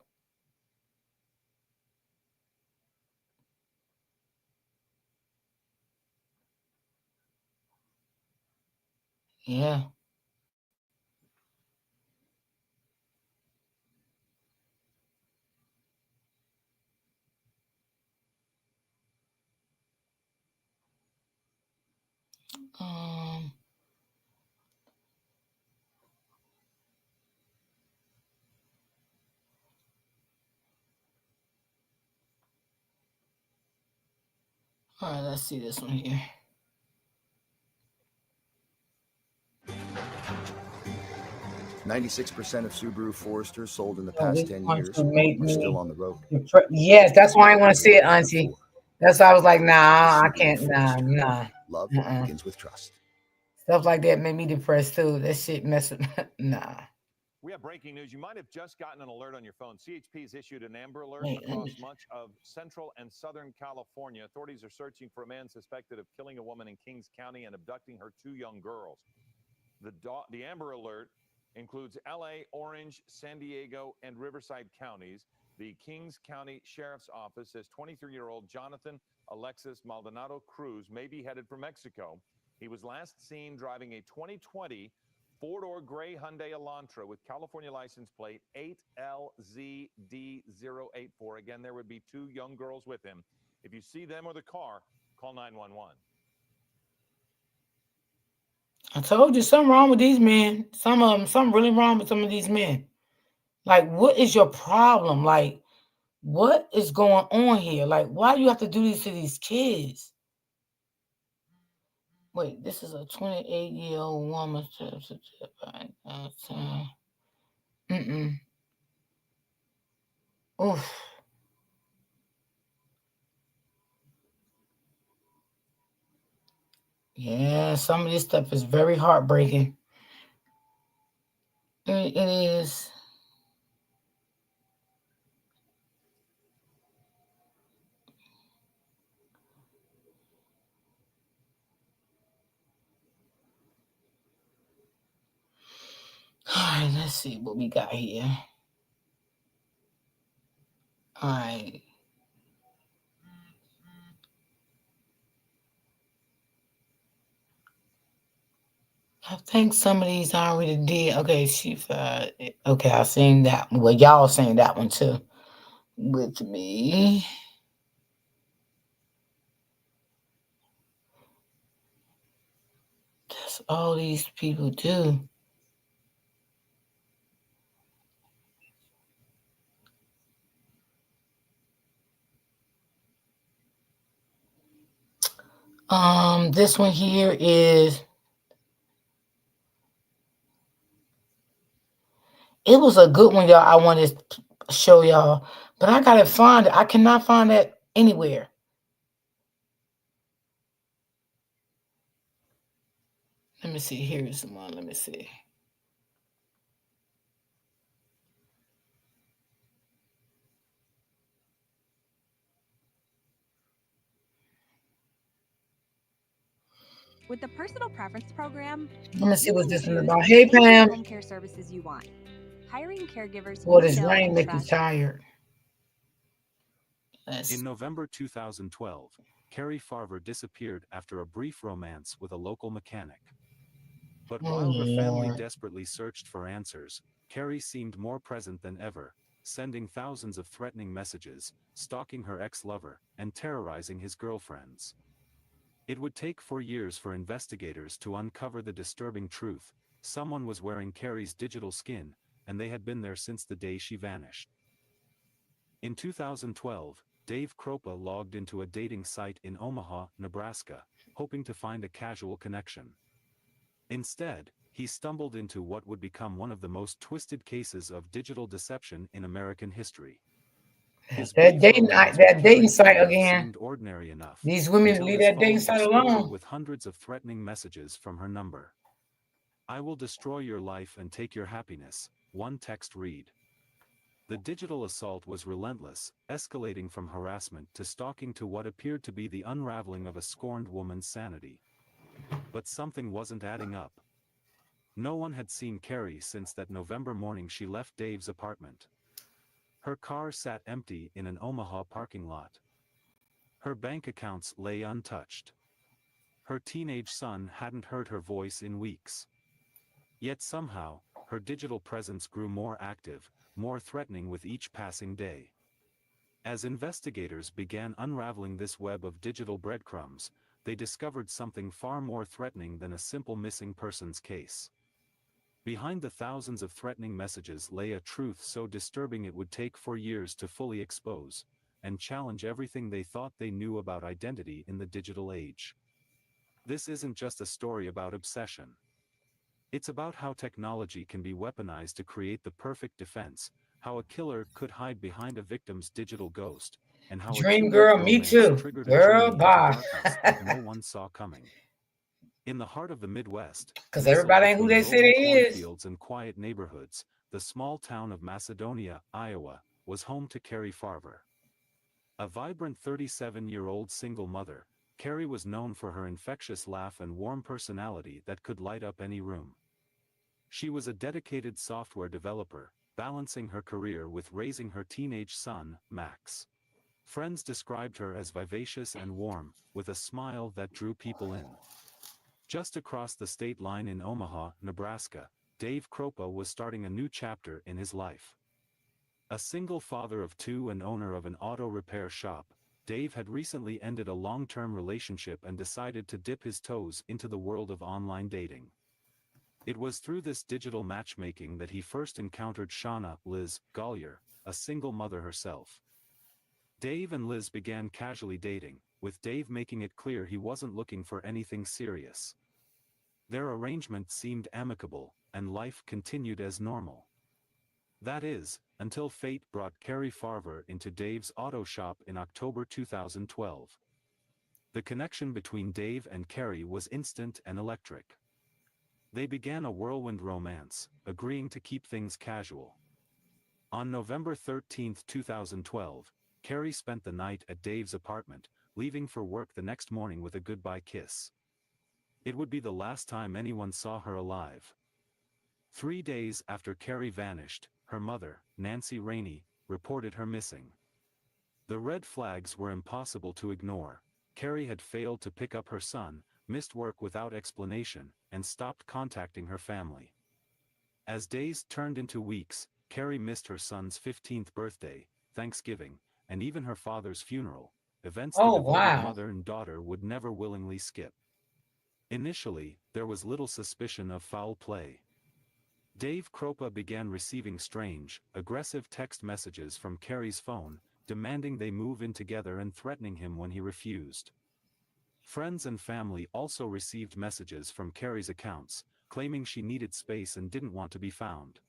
Yeah. Um, all right, let's see this one here. 96% of Subaru Foresters sold in the Oh, past this 10 one years to make are still me. on the road. Yes, that's why I want to see it, Auntie. That's why I was like, nah, I Subaru can't. Nah, Forester. nah. Love Uh-uh. begins with trust. Stuff like that made me depressed too. That shit mess with. Nah. We have breaking news. You might have just gotten an alert on your phone. CHP has issued an Amber Alert Wait, let across me- much of Central and Southern California. Authorities are searching for a man suspected of killing a woman in Kings County and abducting her 2 young girls. The Amber Alert includes LA, Orange, San Diego, and Riverside counties. The Kings County Sheriff's Office says 23-year-old Jonathan Alexis Maldonado Cruz may be headed for Mexico. He was last seen driving a 2020 four-door gray Hyundai Elantra with California license plate 8LZD084. Again, there would be 2 young girls with him. If you see them or the car, call 911. I told you something wrong with these men. Some of them, something really wrong with some of these men. Like, what is your problem? Like, what is going on here? Like, why do you have to do this to these kids? Wait, this is a 28-year-old woman. Oof. Yeah, some of this stuff is very heartbreaking. It is. All right, let's see what we got here. All right. I think some of these I already did. Okay, okay, I've seen that. Well, y'all seen that one too. With me. That's all these people do. This one here is. It was a good one, y'all. I wanted to show y'all, but I gotta find it. I cannot find that anywhere. Let me see. Here's one. Let me see. With the Personal Preference Program, Let me see you what can this is choose about. the Hey, types of Pam. home care services you want. Hiring caregivers Boy, you this know rain and make you trust. tired. In November 2012, Carrie Farver disappeared after a brief romance with a local mechanic. But Oh, while her family Lord. desperately searched for answers, Carrie seemed more present than ever, sending thousands of threatening messages, stalking her ex-lover, and terrorizing his girlfriends. It would take 4 years for investigators to uncover the disturbing truth: someone was wearing Carrie's digital skin, and they had been there since the day she vanished. In 2012, Dave Kropa logged into a dating site in Omaha, Nebraska, hoping to find a casual connection. Instead, he stumbled into what would become one of the most twisted cases of digital deception in American history. His That brief dating, romance that with dating Carrie site Farver again. seemed ordinary enough, These women until leave his that dating phone site exploded alone. with hundreds of threatening messages from her number. "I will destroy your life and take your happiness," one text read. The digital assault was relentless, escalating from harassment to stalking to what appeared to be the unraveling of a scorned woman's sanity. But something wasn't adding up. No one had seen Carrie since that November morning she left Dave's apartment. Her car sat empty in an Omaha parking lot. Her bank accounts lay untouched. Her teenage son hadn't heard her voice in weeks. Yet somehow, her digital presence grew more active, more threatening with each passing day. As investigators began unraveling this web of digital breadcrumbs, they they discovered something far more threatening than a simple missing persons case. Behind the thousands of threatening messages lay a truth so disturbing it would take 4 years to fully expose, and challenge everything they thought they knew about identity in the digital age. This isn't just a story about obsession. It's about how technology can be weaponized to create the perfect defense, how a killer could hide behind a victim's digital ghost, and how a Dream two-week girl, me romance too. triggered a Girl, journey into bye. darkness that no one saw coming. In the heart of the Midwest, 'Cause nestled everybody ain't who between they say rolling they is. cornfields and quiet neighborhoods, the small town of Macedonia, Iowa, was home to Carrie Farver. A vibrant 37-year-old single mother, Carrie was known for her infectious laugh and warm personality that could light up any room. She was a dedicated software developer, balancing her career with raising her teenage son, Max. Friends described her as vivacious and warm, with a smile that drew people in. Just across the state line in Omaha, Nebraska, Dave Kropa was starting a new chapter in his life. A single father of 2 and owner of an auto repair shop, Dave had recently ended a long-term relationship and decided to dip his toes into the world of online dating. It was through this digital matchmaking that he first encountered Shauna Liz Gollier, a single mother herself. Dave and Liz began casually dating, with Dave making it clear he wasn't looking for anything serious. Their arrangement seemed amicable, and life continued as normal. That is, until fate brought Carrie Farver into Dave's auto shop in October 2012. The connection between Dave and Carrie was instant and electric. They began a whirlwind romance, agreeing to keep things casual. On November 13, 2012, Carrie spent the night at Dave's apartment, leaving for work the next morning with a goodbye kiss. It would be the last time anyone saw her alive. 3 days after Carrie vanished, her mother, Nancy Rainey, reported her missing. The red flags were impossible to ignore. Carrie had failed to pick up her son, missed work without explanation, and stopped contacting her family. As days turned into weeks, Carrie missed her son's 15th birthday, Thanksgiving, and even her father's funeral, events the Oh, devoted wow. mother and daughter would never willingly skip. Initially, there was little suspicion of foul play. Dave Kropa began receiving strange, aggressive text messages from Carrie's phone, demanding they move in together and threatening him when he refused. Friends and family also received messages from Carrie's accounts, claiming she needed space and didn't want to be found.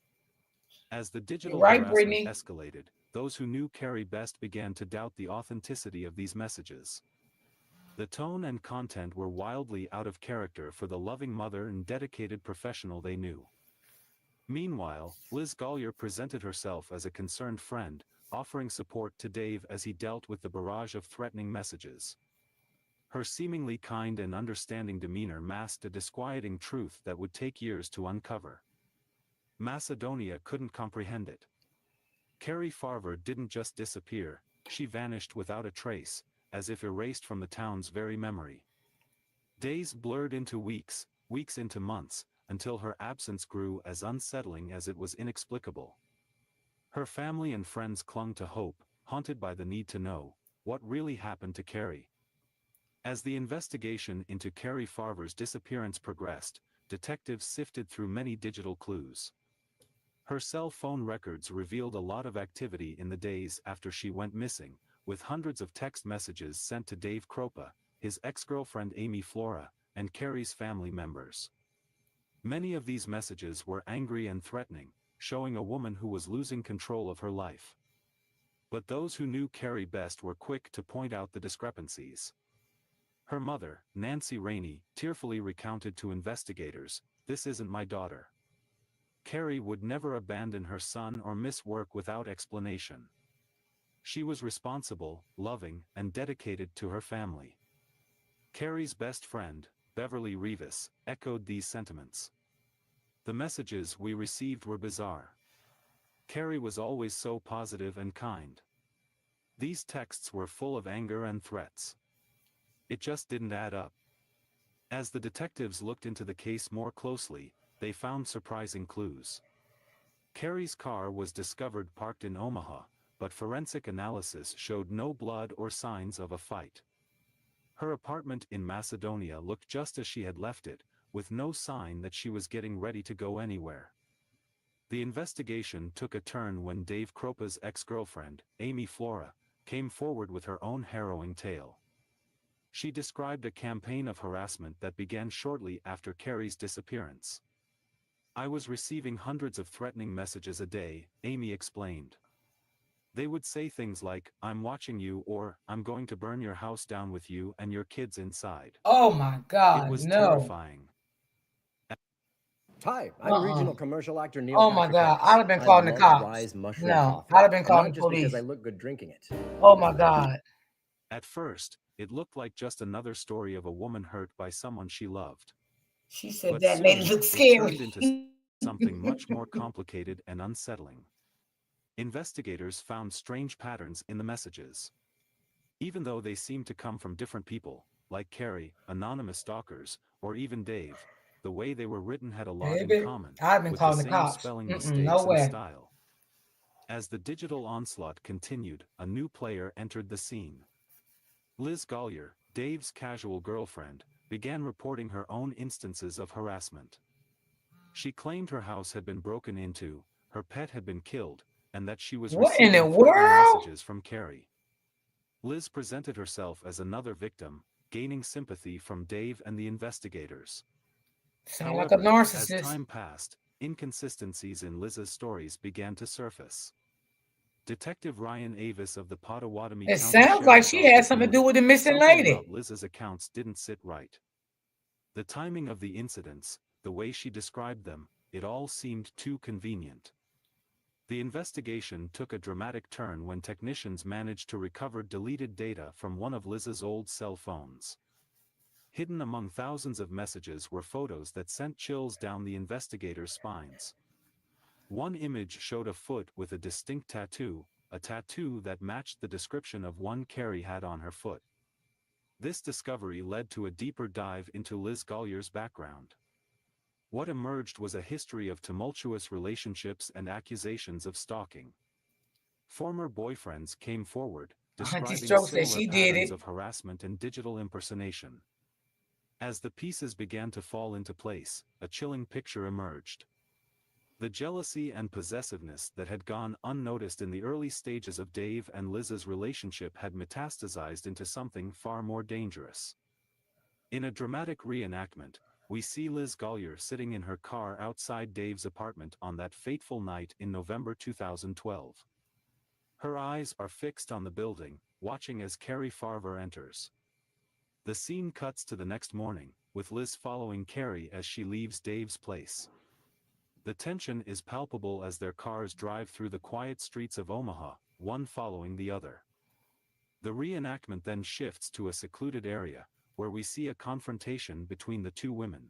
As the digital Right, harassment Brittany? escalated, those who knew Carrie best began to doubt the authenticity of these messages. The tone and content were wildly out of character for the loving mother and dedicated professional they knew. Meanwhile, Liz Gollier presented herself as a concerned friend, offering support to Dave as he dealt with the barrage of threatening messages. Her seemingly kind and understanding demeanor masked a disquieting truth that would take years to uncover. Macedonia couldn't comprehend it. Carrie Farver didn't just disappear, she vanished without a trace, as if erased from the town's very memory. Days blurred into weeks, weeks into months, until her absence grew as unsettling as it was inexplicable. Her family and friends clung to hope, haunted by the need to know what really happened to Carrie. As the investigation into Carrie Farver's disappearance progressed, detectives sifted through many digital clues. Her cell phone records revealed a lot of activity in the days after she went missing, with hundreds of text messages sent to Dave Kropa, his ex-girlfriend Amy Flora, and Carrie's family members. Many of these messages were angry and threatening, showing a woman who was losing control of her life. But those who knew Carrie best were quick to point out the discrepancies. Her mother, Nancy Rainey, tearfully recounted to investigators, "This isn't my daughter." Carrie would never abandon her son or miss work without explanation. She was responsible, loving, and dedicated to her family. Carrie's best friend, Beverly Rivas, echoed these sentiments. The messages we received were bizarre. Carrie was always so positive and kind. These texts were full of anger and threats. It just didn't add up. As the detectives looked into the case more closely, they found surprising clues. Carrie's car was discovered parked in Omaha, but forensic analysis showed no blood or signs of a fight. Her apartment in Macedonia looked just as she had left it, with no sign that she was getting ready to go anywhere. The investigation took a turn when Dave Kropa's ex-girlfriend, Amy Flora, came forward with her own harrowing tale. She described a campaign of harassment that began shortly after Carrie's disappearance. "I was receiving hundreds of threatening messages a day," Amy explained. They would say things like, "I'm watching you," or "I'm going to burn your house down with you and your kids inside." Oh my It God, was no. terrifying. Hi, I'm regional commercial actor Neil Oh my Patrick God, Harris. I'd have been I calling the love cops. Rise mushroom No, coffee. I'd have been and calling not the just because police. I look good drinking it. Oh my God. At first, it looked like just another story of a woman hurt by someone she loved. She said But that soon, lady looks it scary. turned into something much more complicated and unsettling. Investigators found strange patterns in the messages. Even though they seemed to come from different people, like Carrie, anonymous stalkers, or even Dave, the way they were written had a lot in Baby, common, I've been with the calling the same cops. spelling No mistakes and way. style. As the digital onslaught continued, a new player entered the scene. Liz Gollier, Dave's casual girlfriend, began reporting her own instances of harassment. She claimed her house had been broken into, her pet had been killed, and that she was What in the receiving threatening world? messages from Carrie. Liz presented herself as another victim, gaining sympathy from Dave and the investigators. Sound like a However, as narcissist. time passed, inconsistencies in Liz's stories began to surface. Detective Ryan Avis of the Pottawatomie It County sounds like Sheriff's she had Office something to do noted with the missing something lady. about Liz's accounts didn't sit right. The timing of the incidents, the way she described them, it all seemed too convenient. The investigation took a dramatic turn when technicians managed to recover deleted data from one of Liz's old cell phones. Hidden among thousands of messages were photos that sent chills down the investigators' spines. One image showed a foot with a distinct tattoo, a tattoo that matched the description of one Carrie had on her foot. This discovery led to a deeper dive into Liz Gollier's background. What emerged was a history of tumultuous relationships and accusations of stalking. Former boyfriends came forward, Auntie describing Stroke said similar she did patterns it. of harassment and digital impersonation. As the pieces began to fall into place, a chilling picture emerged. The jealousy and possessiveness that had gone unnoticed in the early stages of Dave and Liz's relationship had metastasized into something far more dangerous. In a dramatic reenactment, we see Liz Gollier sitting in her car outside Dave's apartment on that fateful night in November 2012. Her eyes are fixed on the building, watching as Carrie Farver enters. The scene cuts to the next morning, with Liz following Carrie as she leaves Dave's place. The tension is palpable as their cars drive through the quiet streets of Omaha, one following the other. The reenactment then shifts to a secluded area, where we see a confrontation between the two women.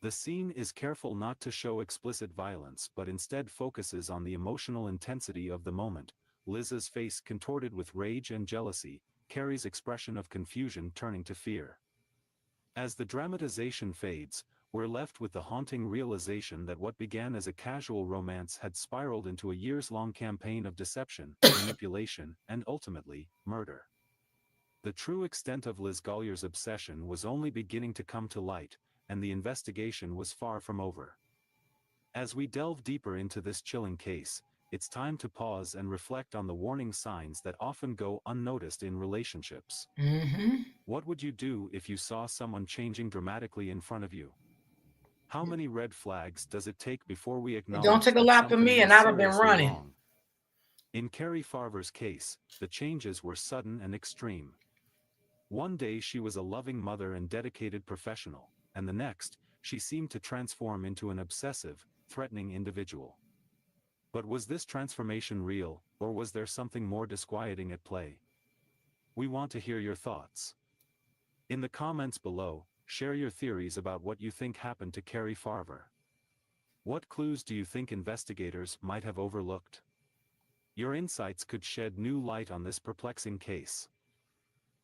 The scene is careful not to show explicit violence but instead focuses on the emotional intensity of the moment, Liz's face contorted with rage and jealousy, Carrie's expression of confusion turning to fear. As the dramatization fades, we're left with the haunting realization that what began as a casual romance had spiraled into a years-long campaign of deception, manipulation, and ultimately, murder. The true extent of Liz Gollier's obsession was only beginning to come to light, and the investigation was far from over. As we delve deeper into this chilling case, it's time to pause and reflect on the warning signs that often go unnoticed in relationships. Mm-hmm. What would you do if you saw someone changing dramatically in front of you? How many red flags does it take before we It acknowledge don't take a that lot for something me, and was I'd have been seriously running. wrong? In Carrie Farver's case, the changes were sudden and extreme. One day she was a loving mother and dedicated professional, and the next, she seemed to transform into an obsessive, threatening individual. But was this transformation real, or was there something more disquieting at play? We want to hear your thoughts. In the comments below, share your theories about what you think happened to Carrie Farver. What clues do you think investigators might have overlooked? Your insights could shed new light on this perplexing case.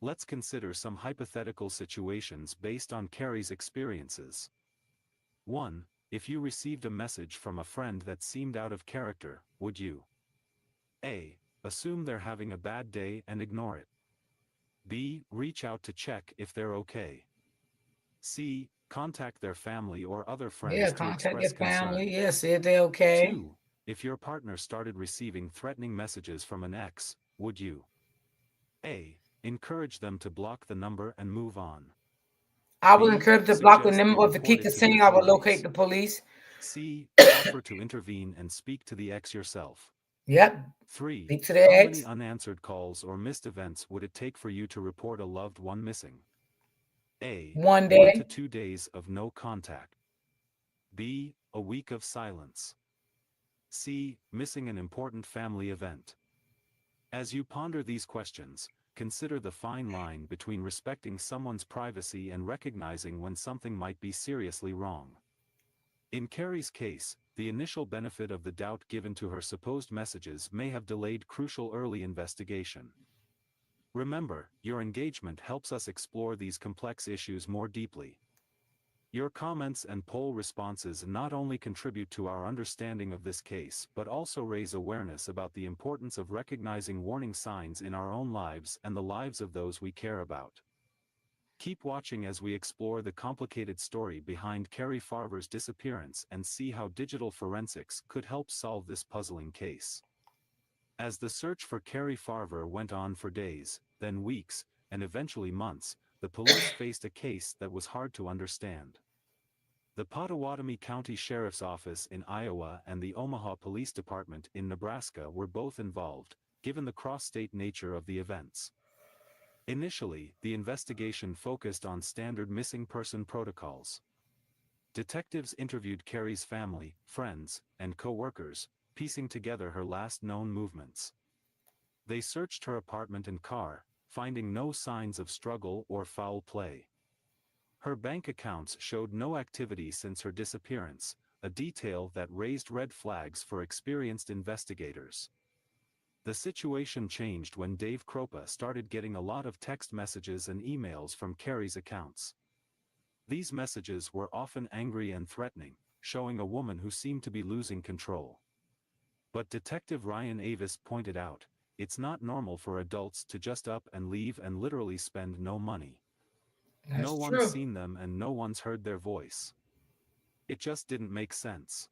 Let's consider some hypothetical situations based on Carrie's experiences. 1. If you received a message from a friend that seemed out of character, would you A. Assume they're having a bad day and ignore it? B. Reach out to check if they're okay. C. Contact their family or other friends Yeah, to contact express your family. concern. Yeah, see if they're okay. 2. If your partner started receiving threatening messages from an ex, would you A. Encourage them to block the number and move on? I would B. encourage to block the Suggest they number. If it report keep it the to the singing, I would locate authorities? the police. C. Offer to intervene and speak to the ex yourself? Yep. 3. Speak to the How ex. many unanswered calls or missed events would it take for you to report a loved one missing? A. 1 1 day. to 2 days of no contact. B. A week of silence. C. Missing an important family event. As you ponder these questions, consider the fine line between respecting someone's privacy and recognizing when something might be seriously wrong. In Carrie's case, the initial benefit of the doubt given to her supposed messages may have delayed crucial early investigation. Remember, your engagement helps us explore these complex issues more deeply. Your comments and poll responses not only contribute to our understanding of this case but also raise awareness about the importance of recognizing warning signs in our own lives and the lives of those we care about. Keep watching as we explore the complicated story behind Carrie Farver's disappearance and see how digital forensics could help solve this puzzling case. As the search for Carrie Farver went on for days, then weeks, and eventually months, the police faced a case that was hard to understand. The Pottawatomie County Sheriff's Office in Iowa and the Omaha Police Department in Nebraska were both involved, given the cross-state nature of the events. Initially, the investigation focused on standard missing person protocols. Detectives interviewed Carrie's family, friends, and co-workers, piecing together her last known movements. They searched her apartment and car, finding no signs of struggle or foul play. Her bank accounts showed no activity since her disappearance, a detail that raised red flags for experienced investigators. The situation changed when Dave Kropa started getting a lot of text messages and emails from Carrie's accounts. These messages were often angry and threatening, showing a woman who seemed to be losing control. But Detective Ryan Avis pointed out, it's not normal for adults to just up and leave and literally spend no money. That's No true. one's seen them and no one's heard their voice. It just didn't make sense.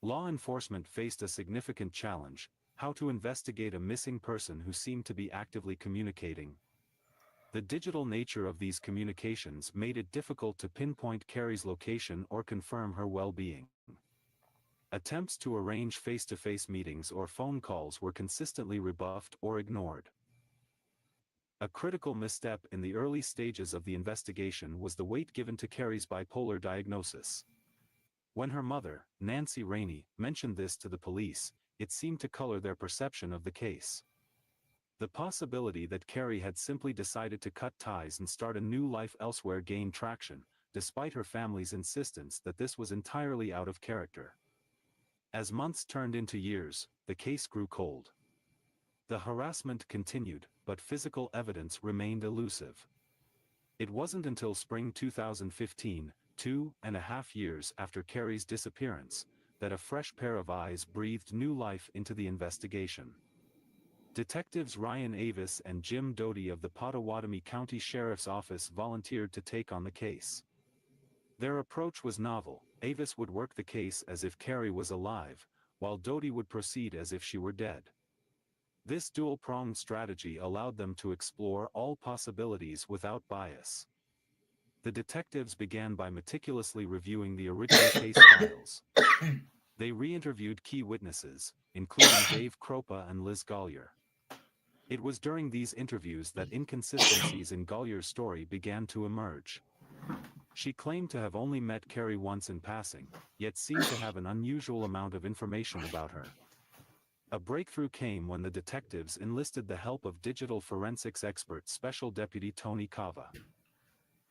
Law enforcement faced a significant challenge: how to investigate a missing person who seemed to be actively communicating. The digital nature of these communications made it difficult to pinpoint Carrie's location or confirm her well-being. Attempts to arrange face-to-face meetings or phone calls were consistently rebuffed or ignored. A critical misstep in the early stages of the investigation was the weight given to Carrie's bipolar diagnosis. When her mother, Nancy Rainey, mentioned this to the police, it seemed to color their perception of the case. The possibility that Carrie had simply decided to cut ties and start a new life elsewhere gained traction, despite her family's insistence that this was entirely out of character. As months turned into years, the case grew cold. The harassment continued, but physical evidence remained elusive. It wasn't until spring 2015, 2.5 years after Carrie's disappearance, that a fresh pair of eyes breathed new life into the investigation. Detectives Ryan Avis and Jim Doty of the Pottawatomie County Sheriff's Office volunteered to take on the case. Their approach was novel. Avis would work the case as if Carrie was alive, while Doty would proceed as if she were dead. This dual-pronged strategy allowed them to explore all possibilities without bias. The detectives began by meticulously reviewing the original case files. They re-interviewed key witnesses, including Dave Kropa and Liz Gollier. It was during these interviews that inconsistencies in Gollier's story began to emerge. She claimed to have only met Carrie once in passing, yet seemed to have an unusual amount of information about her. A breakthrough came when the detectives enlisted the help of digital forensics expert Special Deputy Tony Cava.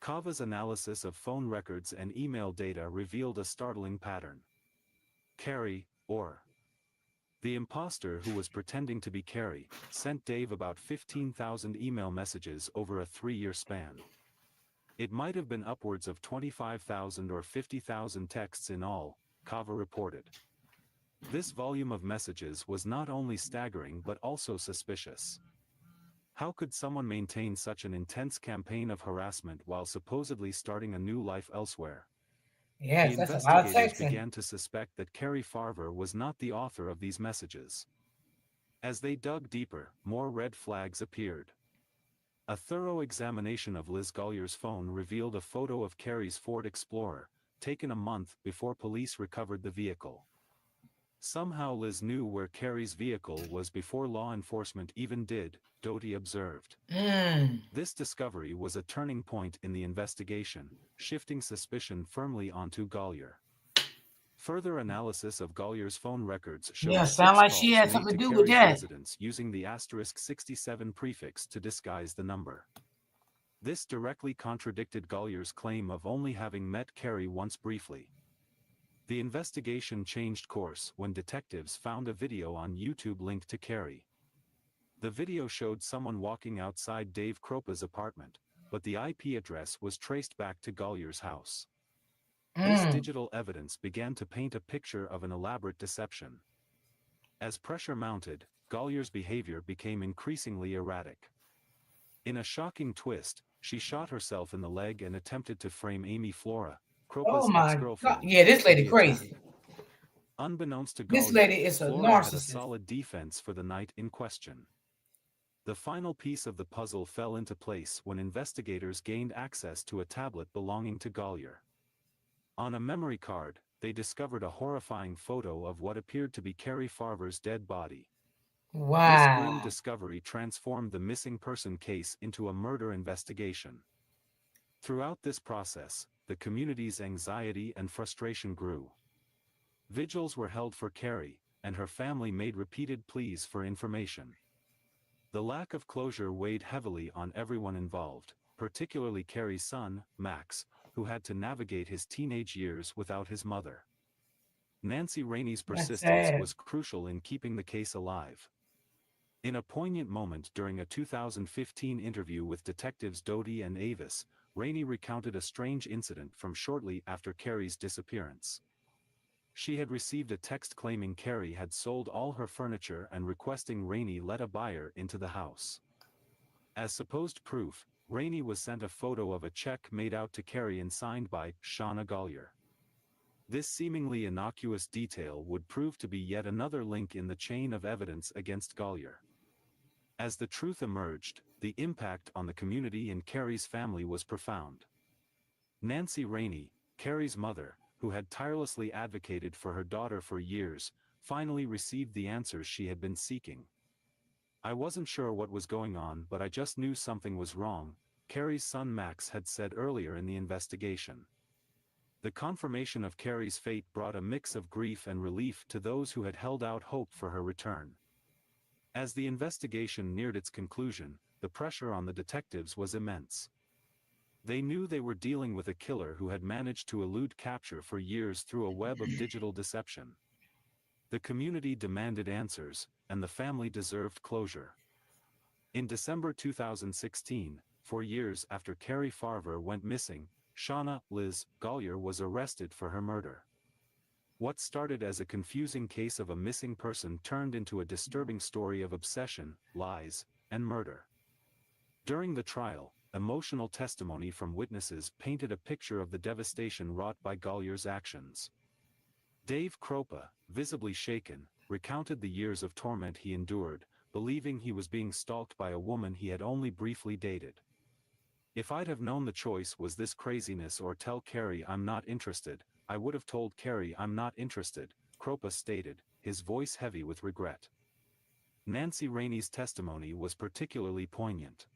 Cava's analysis of phone records and email data revealed a startling pattern. Carrie, or the imposter who was pretending to be Carrie, sent Dave about 15,000 email messages over a 3-year span. It might have been upwards of 25,000 or 50,000 texts in all, Cava reported. This volume of messages was not only staggering but also suspicious. How could someone maintain such an intense campaign of harassment while supposedly starting a new life elsewhere? Yes, The that's a lot of investigators texting. began to suspect that Carrie Farver was not the author of these messages. As they dug deeper, more red flags appeared. A thorough examination of Liz Golyer's phone revealed a photo of Carrie's Ford Explorer, taken a month before police recovered the vehicle. Somehow Liz knew where Carrie's vehicle was before law enforcement even did, Doty observed. This discovery was a turning point in the investigation, shifting suspicion firmly onto Golyer. Further analysis of Golyer's phone records showed Yeah, 6 sound like she calls had made something to to do with Carrie's that. residence using the *67 prefix to disguise the number. This directly contradicted Golyer's claim of only having met Carrie once briefly. The investigation changed course when detectives found a video on YouTube linked to Carrie. The video showed someone walking outside Dave Kropa's apartment, but the IP address was traced back to Golyer's house. This digital evidence began to paint a picture of an elaborate deception. As pressure mounted, Golyer's behavior became increasingly erratic. In a shocking twist, she shot herself in the leg and attempted to frame Amy Flora, Kropa's Oh my ex-girlfriend. God. Yeah, this for lady the crazy. attack. Unbeknownst to This Golyer, lady is a Flora had a narcissist. solid defense for the night in question. The final piece of the puzzle fell into place when investigators gained access to a tablet belonging to Golyer. On a memory card, they discovered a horrifying photo of what appeared to be Carrie Farver's dead body. This grim Wow. discovery transformed the missing person case into a murder investigation. Throughout this process, the community's anxiety and frustration grew. Vigils were held for Carrie, and her family made repeated pleas for information. The lack of closure weighed heavily on everyone involved, particularly Carrie's son, Max, who had to navigate his teenage years without his mother. Nancy Rainey's That's persistence sad. was crucial in keeping the case alive. In a poignant moment during a 2015 interview with detectives Doty and Avis, Rainey recounted a strange incident from shortly after Carrie's disappearance. She had received a text claiming Carrie had sold all her furniture and requesting Rainey let a buyer into the house. As supposed proof, Rainey was sent a photo of a check made out to Carrie and signed by Shauna Golyer. This seemingly innocuous detail would prove to be yet another link in the chain of evidence against Golyer. As the truth emerged, the impact on the community and Carrie's family was profound. Nancy Rainey, Carrie's mother, who had tirelessly advocated for her daughter for years, finally received the answers she had been seeking. "I wasn't sure what was going on, but I just knew something was wrong," Carrie's son Max had said earlier in the investigation. The confirmation of Carrie's fate brought a mix of grief and relief to those who had held out hope for her return. As the investigation neared its conclusion, the pressure on the detectives was immense. They knew they were dealing with a killer who had managed to elude capture for years through a web of digital deception. The community demanded answers, and the family deserved closure. In December 2016, 4 years after Carrie Farver went missing, Shauna Liz Golyer was arrested for her murder. What started as a confusing case of a missing person turned into a disturbing story of obsession, lies, and murder. During the trial, emotional testimony from witnesses painted a picture of the devastation wrought by Golyer's actions. Dave Kropa, visibly shaken, recounted the years of torment he endured, believing he was being stalked by a woman he had only briefly dated. "If I'd have known the choice was this craziness or tell Carrie I'm not interested, I would have told Carrie I'm not interested," Kropa stated, his voice heavy with regret. Nancy Rainey's testimony was particularly poignant.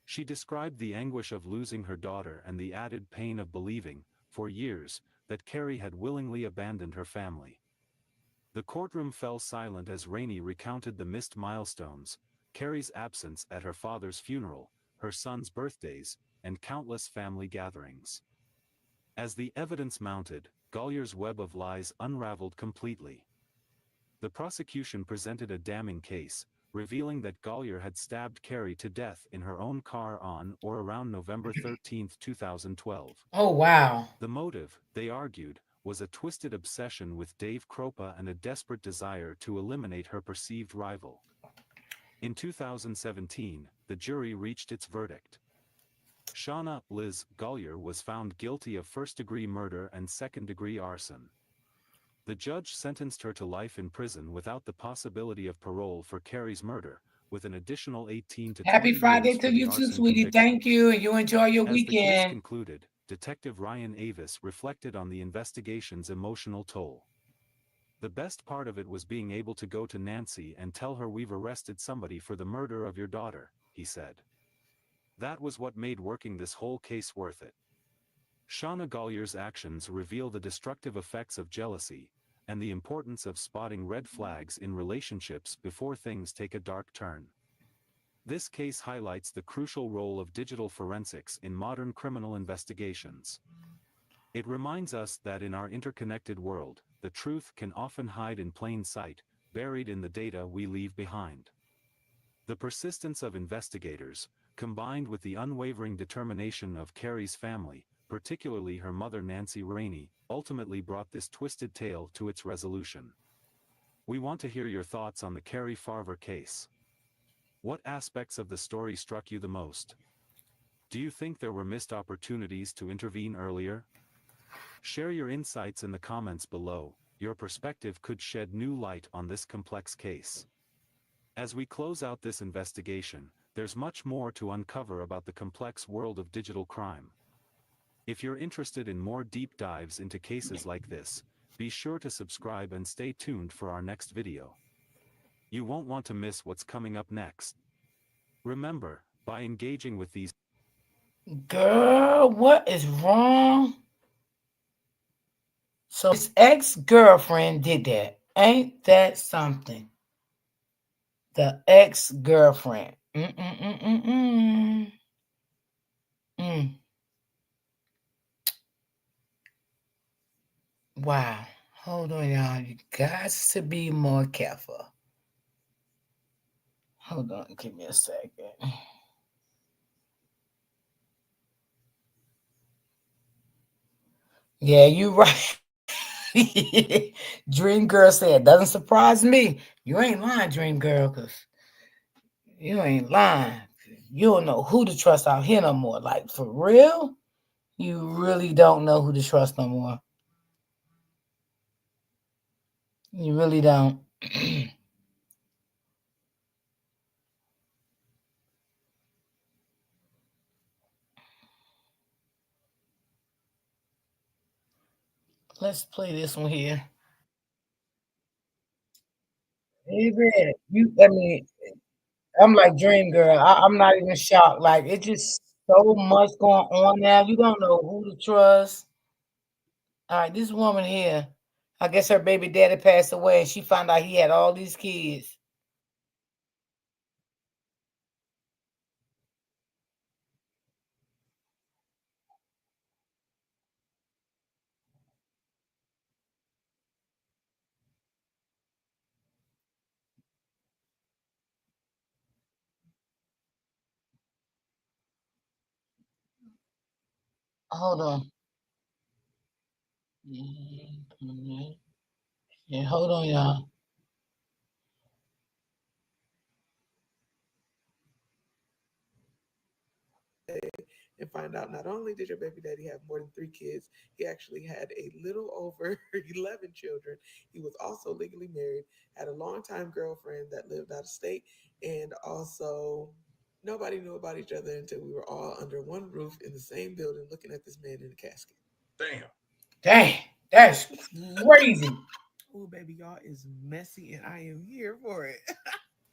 She described the anguish of losing her daughter and the added pain of believing, for years, that Carrie had willingly abandoned her family. The courtroom fell silent as Rainey recounted the missed milestones, Carrie's absence at her father's funeral, her son's birthdays, and countless family gatherings. As the evidence mounted, Golyer's web of lies unraveled completely. The prosecution presented a damning case, revealing that Golyer had stabbed Carrie to death in her own car on or around November 13, 2012. Oh, wow. The motive, they argued, was a twisted obsession with Dave Kropa and a desperate desire to eliminate her perceived rival. In 2017, the jury reached its verdict. Shauna Liz Gollier was found guilty of first-degree murder and second-degree arson. The judge sentenced her to life in prison without the possibility of parole for Carrie's murder, with an additional 18 to 20 Happy Friday years to for the you too, arson sweetie. conviction. Thank you, and you enjoy your As the case weekend. concluded, Detective Ryan Avis reflected on the investigation's emotional toll. The best part of it was being able to go to Nancy and tell her we've arrested somebody for the murder of your daughter, he said. That was what made working this whole case worth it. Shauna Gollier's actions reveal the destructive effects of jealousy, and the importance of spotting red flags in relationships before things take a dark turn. This case highlights the crucial role of digital forensics in modern criminal investigations. It reminds us that in our interconnected world, the truth can often hide in plain sight, buried in the data we leave behind. The persistence of investigators, combined with the unwavering determination of Carrie's family, particularly her mother Nancy Rainey, ultimately brought this twisted tale to its resolution. We want to hear your thoughts on the Carrie Farver case. What aspects of the story struck you the most? Do you think there were missed opportunities to intervene earlier? Share your insights in the comments below. Your perspective could shed new light on this complex case. As we close out this investigation, there's much more to uncover about the complex world of digital crime. If you're interested in more deep dives into cases like this, be sure to subscribe and stay tuned for our next video. You won't want to miss what's coming up next. Remember, by engaging with these... Girl, what is wrong? So his ex-girlfriend did that. Ain't that something? The ex-girlfriend. Wow. Hold on, y'all. You guys to be more careful. Hold on. Give me a second. Yeah, you right. Dream Girl said, doesn't surprise me. You ain't lying, Dream Girl, because you ain't lying. You don't know who to trust out here no more. Like, for real? You really don't know who to trust no more. You really don't. Let's play this one here. Baby, I'm like Dream Girl. I'm not even shocked. Like, it's just so much going on now. You don't know who to trust. All right, this woman here, I guess her baby daddy passed away and she found out he had all these kids. Hold on. Yeah, hold on, y'all. And find out not only did your baby daddy have more than 3 kids, he actually had a little over 11 children. He was also legally married, had a longtime girlfriend that lived out of state, and also nobody knew about each other until we were all under one roof in the same building looking at this man in a casket. Dang, that's crazy. Oh, baby, y'all is messy, and I am here for it.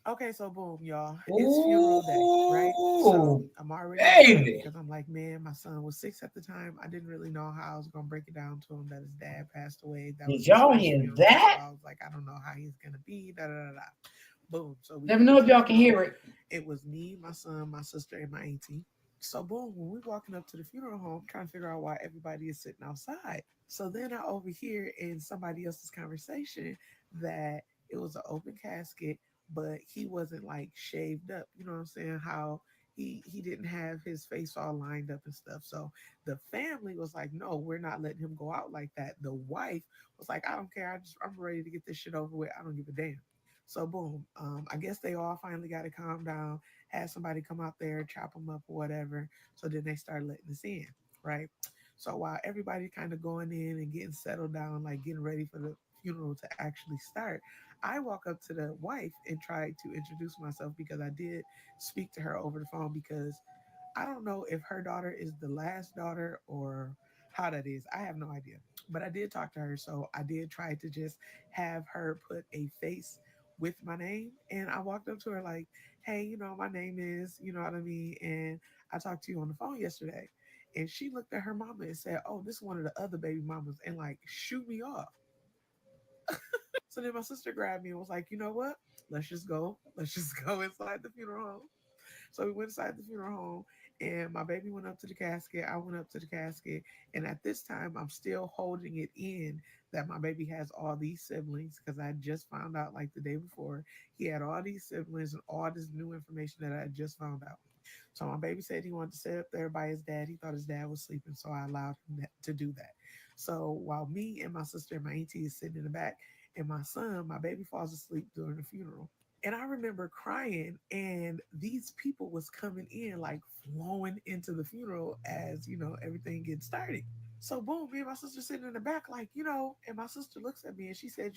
Okay, so boom, y'all. It's funeral day, right? So I'm already upset because I'm like, man, my son was 6 at the time. I didn't really know how I was gonna break it down to him that his dad passed away. That was Did his y'all first hear funeral. that? So I was like, I don't know how he's gonna be. Da da da da. Boom. So we Let me know if y'all can hear it. It was me, my son, my sister, and my auntie. So boom, when we're walking up to the funeral home, trying to figure out why everybody is sitting outside. So then I overhear in somebody else's conversation that it was an open casket, but he wasn't like shaved up. You know what I'm saying? How he didn't have his face all lined up and stuff. So the family was like, no, we're not letting him go out like that. The wife was like, I don't care. I'm ready to get this shit over with. I don't give a damn. So boom, I guess they all finally got to calm down. Had somebody come out there, chop them up or whatever. So then they started letting us in, right? So while everybody kind of going in and getting settled down, like getting ready for the funeral to actually start, I walk up to the wife and try to introduce myself because I did speak to her over the phone because I don't know if her daughter is the last daughter or how that is. I have no idea. But I did talk to her, so I did try to just have her put a face with my name. And I walked up to her like, hey, my name is, you know what I mean? And I talked to you on the phone yesterday. And she looked at her mama and said, oh, this is one of the other baby mamas, and like shoot me off. So then my sister grabbed me and was like, you know what? Let's just go. Let's just go inside the funeral home. So we went inside the funeral home, and my baby went up to the casket. I went up to the casket. And at this time, I'm still holding it in that my baby has all these siblings because I just found out like the day before he had all these siblings and all this new information that I had just found out. So my baby said he wanted to sit up there by his dad. He thought his dad was sleeping, so I allowed him to do that. So while me and my sister and my auntie is sitting in the back, and my son, my baby, falls asleep during the funeral. And I remember crying, and these people was coming in like flowing into the funeral as everything gets started. So boom, me and my sister sitting in the back, like and my sister looks at me and she said,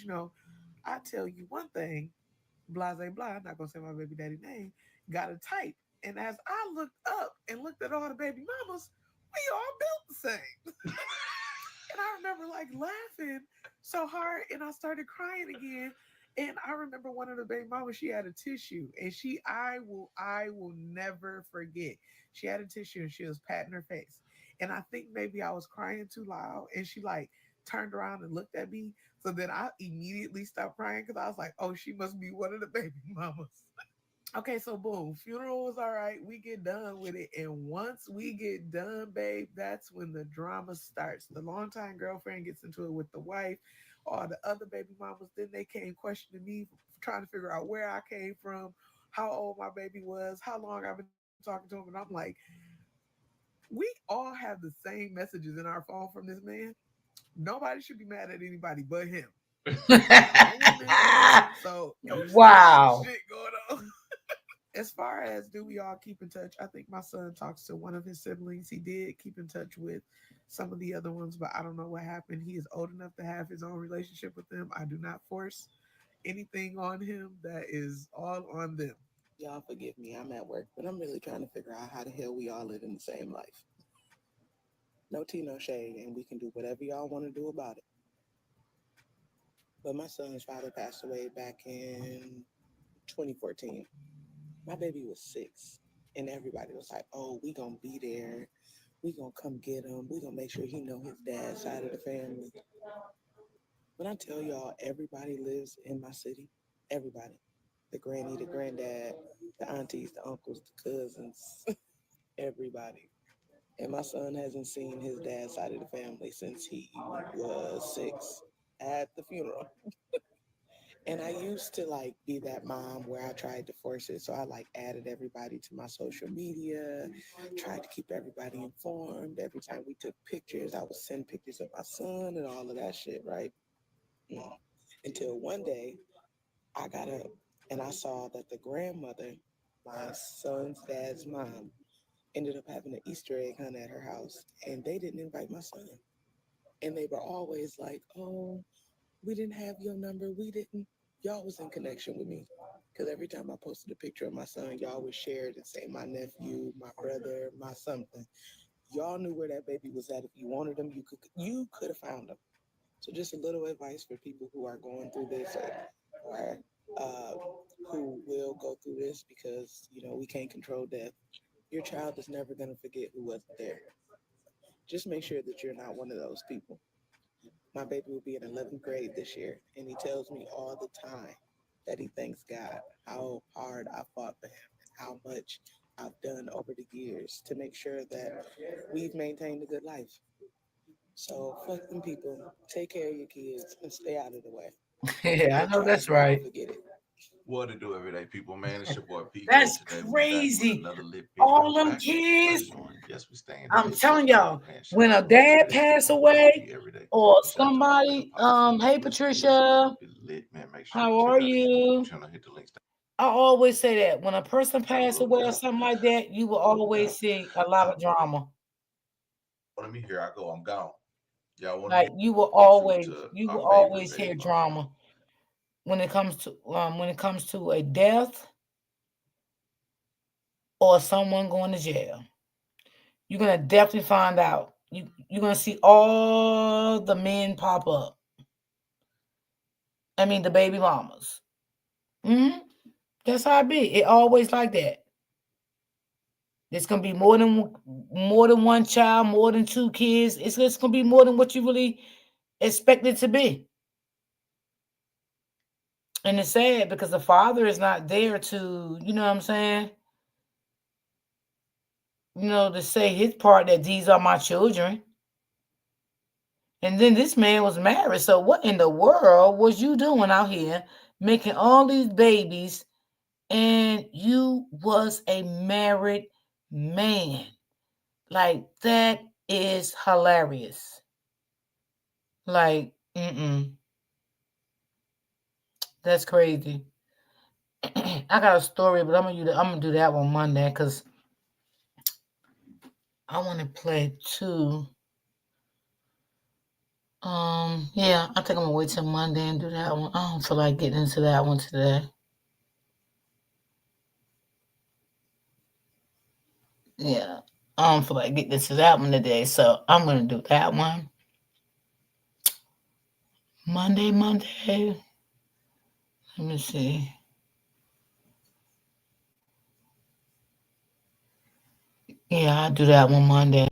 I tell you one thing, blase blah. I'm not gonna say my baby daddy name. Got a type, and as I looked up and looked at all the baby mamas, we all built the same. And I remember like laughing so hard and I started crying again. And I remember one of the baby mamas, she had a tissue and I will never forget. She had a tissue and she was patting her face. And I think maybe I was crying too loud and she like turned around and looked at me. So then I immediately stopped crying because I was like, oh, she must be one of the baby mamas. Okay, so boom, funeral was all right. We get done with it. And once we get done, babe, that's when the drama starts. The longtime girlfriend gets into it with the wife, all the other baby mamas. Then they came questioning me, trying to figure out where I came from, how old my baby was, how long I've been talking to him. And I'm like, we all have the same messages in our phone from this man. Nobody should be mad at anybody but him. So Wow. shit going on. As far as do we all keep in touch, I think my son talks to one of his siblings. He did keep in touch with some of the other ones, but I don't know what happened. He is old enough to have his own relationship with them. I do not force anything on him. That is all on them. Y'all forgive me, I'm at work, but I'm really trying to figure out how the hell we all live in the same life. No tea, no shade, and we can do whatever y'all want to do about it. But my son's father passed away back in 2014. My baby was 6, and everybody was like, oh, we gonna be there. We gonna come get him. We gonna make sure he know his dad's side of the family. When I tell y'all, everybody lives in my city. Everybody. The granny, the granddad, the aunties, the uncles, the cousins, everybody. And my son hasn't seen his dad's side of the family since he was 6 at the funeral. And I used to like be that mom where I tried to force it. So I like added everybody to my social media, tried to keep everybody informed. Every time we took pictures, I would send pictures of my son and all of that shit, right? Until one day I got up and I saw that the grandmother, my son's dad's mom, ended up having an Easter egg hunt at her house, and they didn't invite my son. And they were always like, oh, we didn't have your number. We didn't. Y'all was in connection with me. Because every time I posted a picture of my son, y'all would share it and say, my nephew, my brother, my something. Y'all knew where that baby was at. If you wanted him, you could have found him. So just a little advice for people who are going through this or who will go through this because, we can't control death. Your child is never going to forget who wasn't there. Just make sure that you're not one of those people. My baby will be in 11th grade this year, and he tells me all the time that he thanks God, how hard I fought for him, and how much I've done over the years to make sure that we've maintained a good life. So fuck them people. Take care of your kids and stay out of the way. Yeah, I Your know child's that's not gonna right. forget it. What to do, everyday people, man? It's your boy PJ. That's Today we back crazy. with another lit video. All them Back kids. first one. Yes, we staying I'm lit. telling Yes, y'all, man. when a Shout out to dad everyday pass people. away Every day. or Shout out to my somebody, brother Pops. hey Patricia, Be lit, man. Make sure how you are check out his you? YouTube channel. Hit the links down. I always say that when a person passes Look away or out. something like that, you will always see a lot of drama. Let me here I go. I'm gone. Y'all want Like to you will YouTube always to our favorite hear baby mama. drama when it comes to a death or someone going to jail. You're gonna definitely find out. You're gonna see all the men pop up. I mean the baby mamas. That's how it be. It always like that. There's gonna be more than one child, more than 2 kids. It's just gonna be more than what you really expect it to be. And it's sad because the father is not there to, you know what I'm saying? To say his part that these are my children. And then this man was married. So what in the world was you doing out here making all these babies and you was a married man? Like that is hilarious. Like, that's crazy. I got a story, but I'm gonna do that one Monday because I want to play too. Yeah, I think I'm gonna wait till Monday and do that one. I don't feel like getting into that one today. Yeah, I don't feel like getting into that one today, so I'm gonna do that one Monday. Let me see. Yeah, I'll do that one Monday.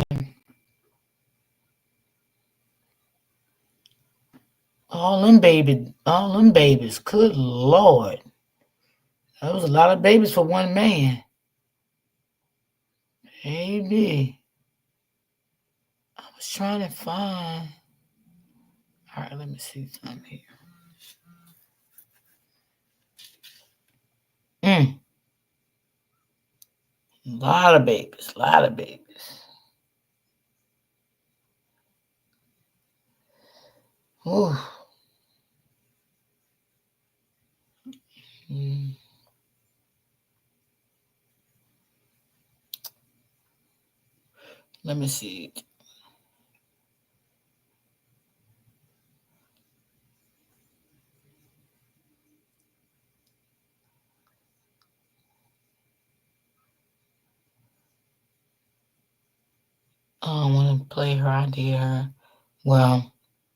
All them babies. Good Lord. That was a lot of babies for one man. Maybe. I was trying to find. All right, let me see something here. A lot of babies. Ooh. Let me see. I want to play her idea. Well,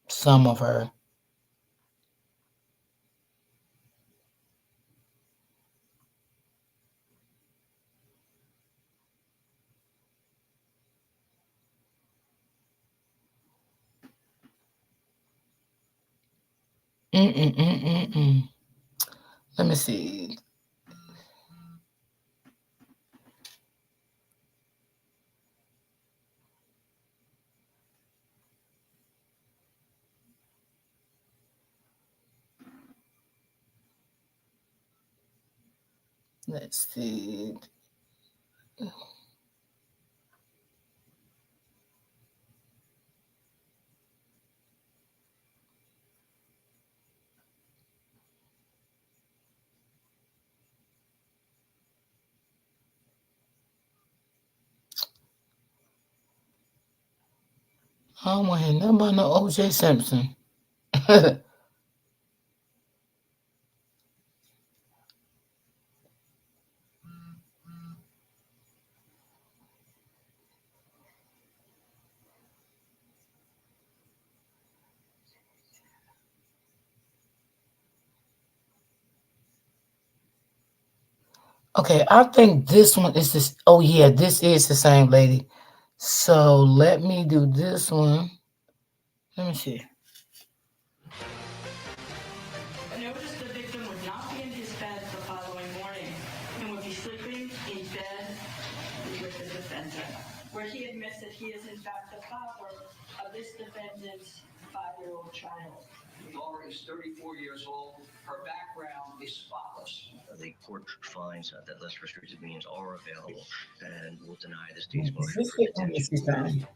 some of her. Let me see. Let's see. I don't want to hear nothing about no O.J. Simpson. Okay, I think this one is this. Oh, yeah, this is the same lady. So let me do this one. Let me see. I noticed the victim would not be in his bed the following morning and would be sleeping in bed with the defendant, where he admits that he is in fact the father of this defendant's 5-year-old child. Laura is 34 years old. Her background is spotless. The court finds that less restricted means are available and will deny the state's Is motion this for it? Let me see detention. something.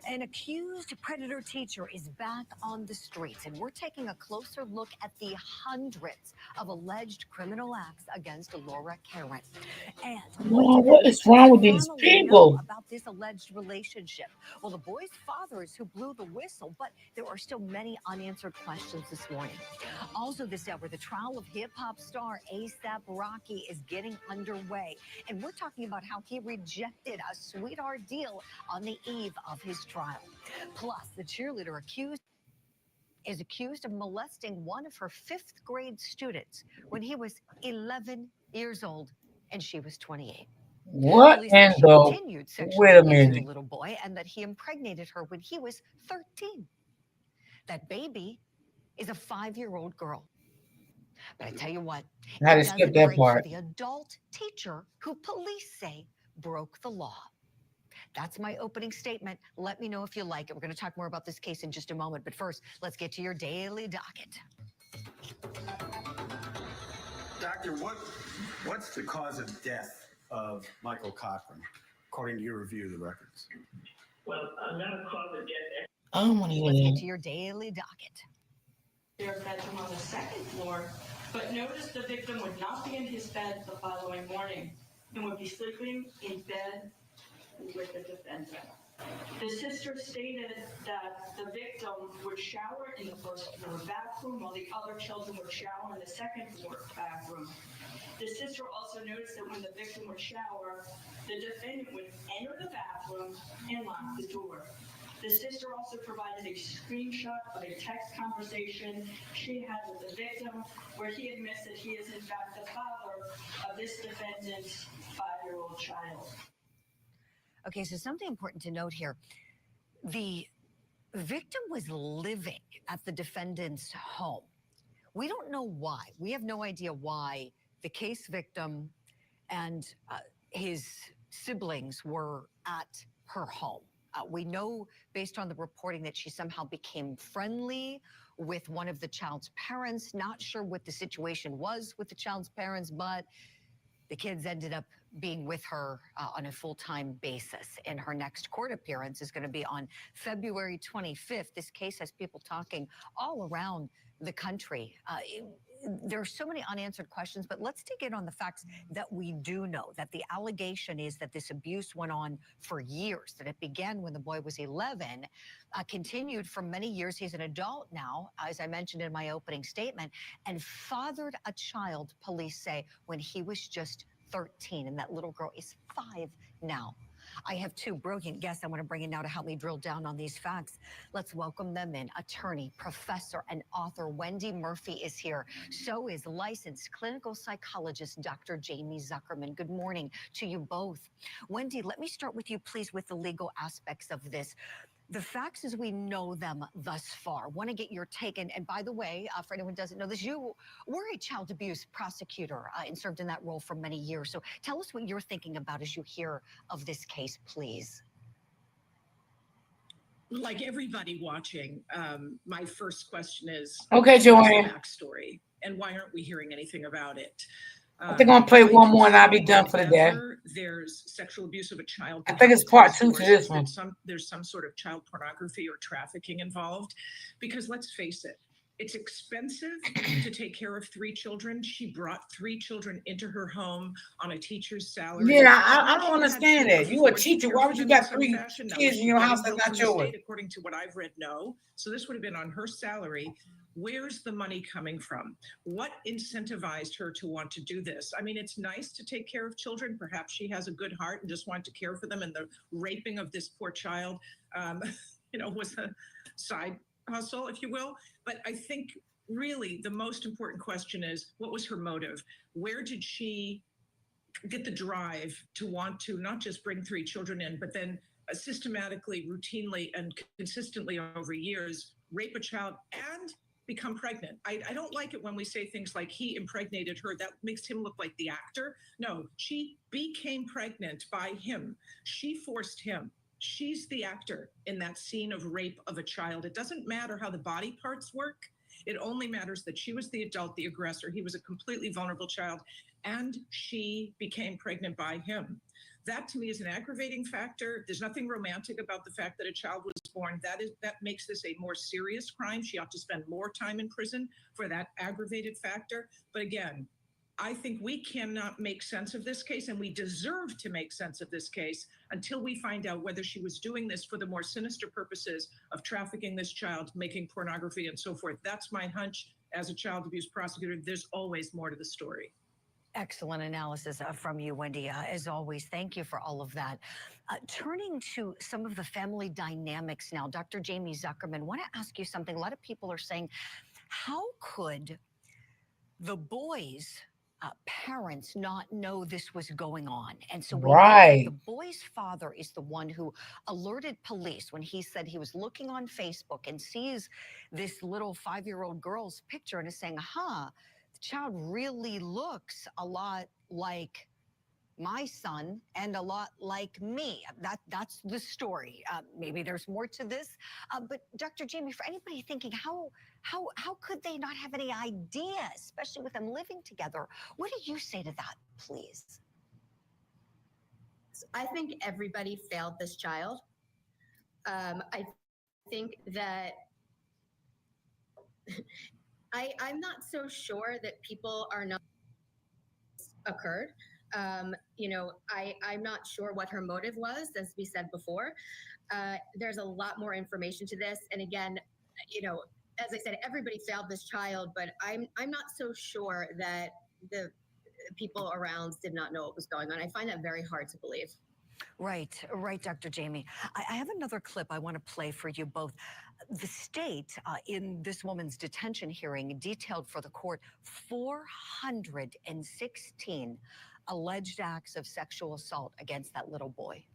An accused predator teacher is back on the streets, and we're taking a closer look at the hundreds of alleged criminal acts against Laura Karen. And What is wrong with these people? about this alleged relationship. Well, the boy's father is who blew the whistle, but there are still many unanswered questions this morning. Also this hour, the trial of hip-hop star A$AP Rocky is getting underway, and we're talking about how he rejected a sweetheart deal on the eve of his trial. Plus, the cheerleader is accused of molesting one of her 5th grade students when he was 11 years old and she was 28. What Police in say she the? continued sexually Wait a abusing the minute. little boy and that he impregnated her when he was 13. That baby is a 5-year-old girl. But I tell you what, I had to it skip doesn't that break for part. the adult teacher who police say broke the law. That's my opening statement. Let me know if you like it. We're going to talk more about this case in just a moment. But first, let's get to your daily docket. Doctor, what's the cause of death of Michael Cochran, according to your review of the records? Well, another cause of death. I don't want to hear Let's get that. to your daily docket. Their bedroom on the 2nd floor, but noticed the victim would not be in his bed the following morning and would be sleeping in bed with the defendant. The sister stated that the victim would shower in the 1st floor bathroom while the other children would shower in the 2nd floor bathroom. The sister also noticed that when the victim would shower, the defendant would enter the bathroom and lock the door. The sister also provided a screenshot of a text conversation she had with the victim where he admits that he is in fact the father of this defendant's 5-year-old child. Okay, so something important to note here. The victim was living at the defendant's home. We don't know why. We have no idea why the case victim and his siblings were at her home. We know based on the reporting that she somehow became friendly with one of the child's parents. Not sure what the situation was with the child's parents, but the kids ended up being with her on a full-time basis. And her next court appearance is going to be on February 25th. This case has people talking all around the country. There are so many unanswered questions, but let's dig in on the facts that we do know. That the allegation is that this abuse went on for years, that it began when the boy was 11, continued for many years. He's an adult now, as I mentioned in my opening statement, and fathered a child, police say, when he was just 13, and that little girl is 5 now. I have 2 brilliant guests I want to bring in now to help me drill down on these facts. Let's welcome them in. Attorney, professor, and author Wendy Murphy is here. So is licensed clinical psychologist Dr. Jamie Zuckerman. Good morning to you both. Wendy, let me start with you, please, with the legal aspects of this. The facts as we know them thus far. Want to get your take. And by the way, for anyone who doesn't know this, you were a child abuse prosecutor and served in that role for many years. So tell us what you're thinking about as you hear of this case, please. Like everybody watching, my first question is, Okay, what's the Joanne. backstory? And why aren't we hearing anything about it? I think I'm gonna play I one can more and I'll be see done for the day. whenever there's sexual abuse of a child. I think it's part 2 to behind this closed one. doors, that there's some sort of child pornography or trafficking involved. Because let's face it, it's expensive to take care of 3 children. She brought 3 children into her home on a teacher's salary. Yeah, I And don't she had understand to that. You a afford to teacher. care Why for would you them in got some 3 fashion. Now, kids is in she your getting house that's billed not from the yours? state? According to what I've read, no. So this would have been on her salary. Where's the money coming from? What incentivized her to want to do this? I mean, it's nice to take care of children. Perhaps she has a good heart and just wanted to care for them. And the raping of this poor child, was a side hustle, if you will. But I think really the most important question is, what was her motive? Where did she get the drive to want to not just bring 3 children in, but then systematically, routinely, and consistently over years, rape a child and become pregnant? I don't like it when we say things like he impregnated her. That makes him look like the actor. No, she became pregnant by him. She forced him. She's the actor in that scene of rape of a child. It doesn't matter how the body parts work. It only matters that she was the adult, the aggressor. He was a completely vulnerable child, and she became pregnant by him. That to me is an aggravating factor. There's nothing romantic about the fact that a child was born. That makes this a more serious crime. She ought to spend more time in prison for that aggravated factor. But again, I think we cannot make sense of this case, and we deserve to make sense of this case until we find out whether she was doing this for the more sinister purposes of trafficking this child, making pornography, and so forth. That's my hunch as a child abuse prosecutor. There's always more to the story. Excellent analysis from you, Wendy. As always, thank you for all of that. Turning to some of the family dynamics now, Dr. Jamie Zuckerman, I want to ask you something. A lot of people are saying, how could the boys' parents not know this was going on? And so we know that the boy's father is the one who alerted police when he said he was looking on Facebook and sees this little 5-year-old girl's picture and is saying, the child really looks a lot like my son and a lot like me. That's the story. Maybe there's more to this. But Dr. Jamie, for anybody thinking, how could they not have any idea, especially with them living together? What do you say to that, please? I think everybody failed this child. I think that I'm not so sure that people are not occurred. I'm not sure what her motive was, as we said before. There's a lot more information to this. And again, as I said, everybody failed this child, but I'm not so sure that the people around did not know what was going on. I find that very hard to believe. Right, Dr. Jamie. I have another clip I want to play for you both. The state in this woman's detention hearing detailed for the court 416 alleged acts of sexual assault against that little boy.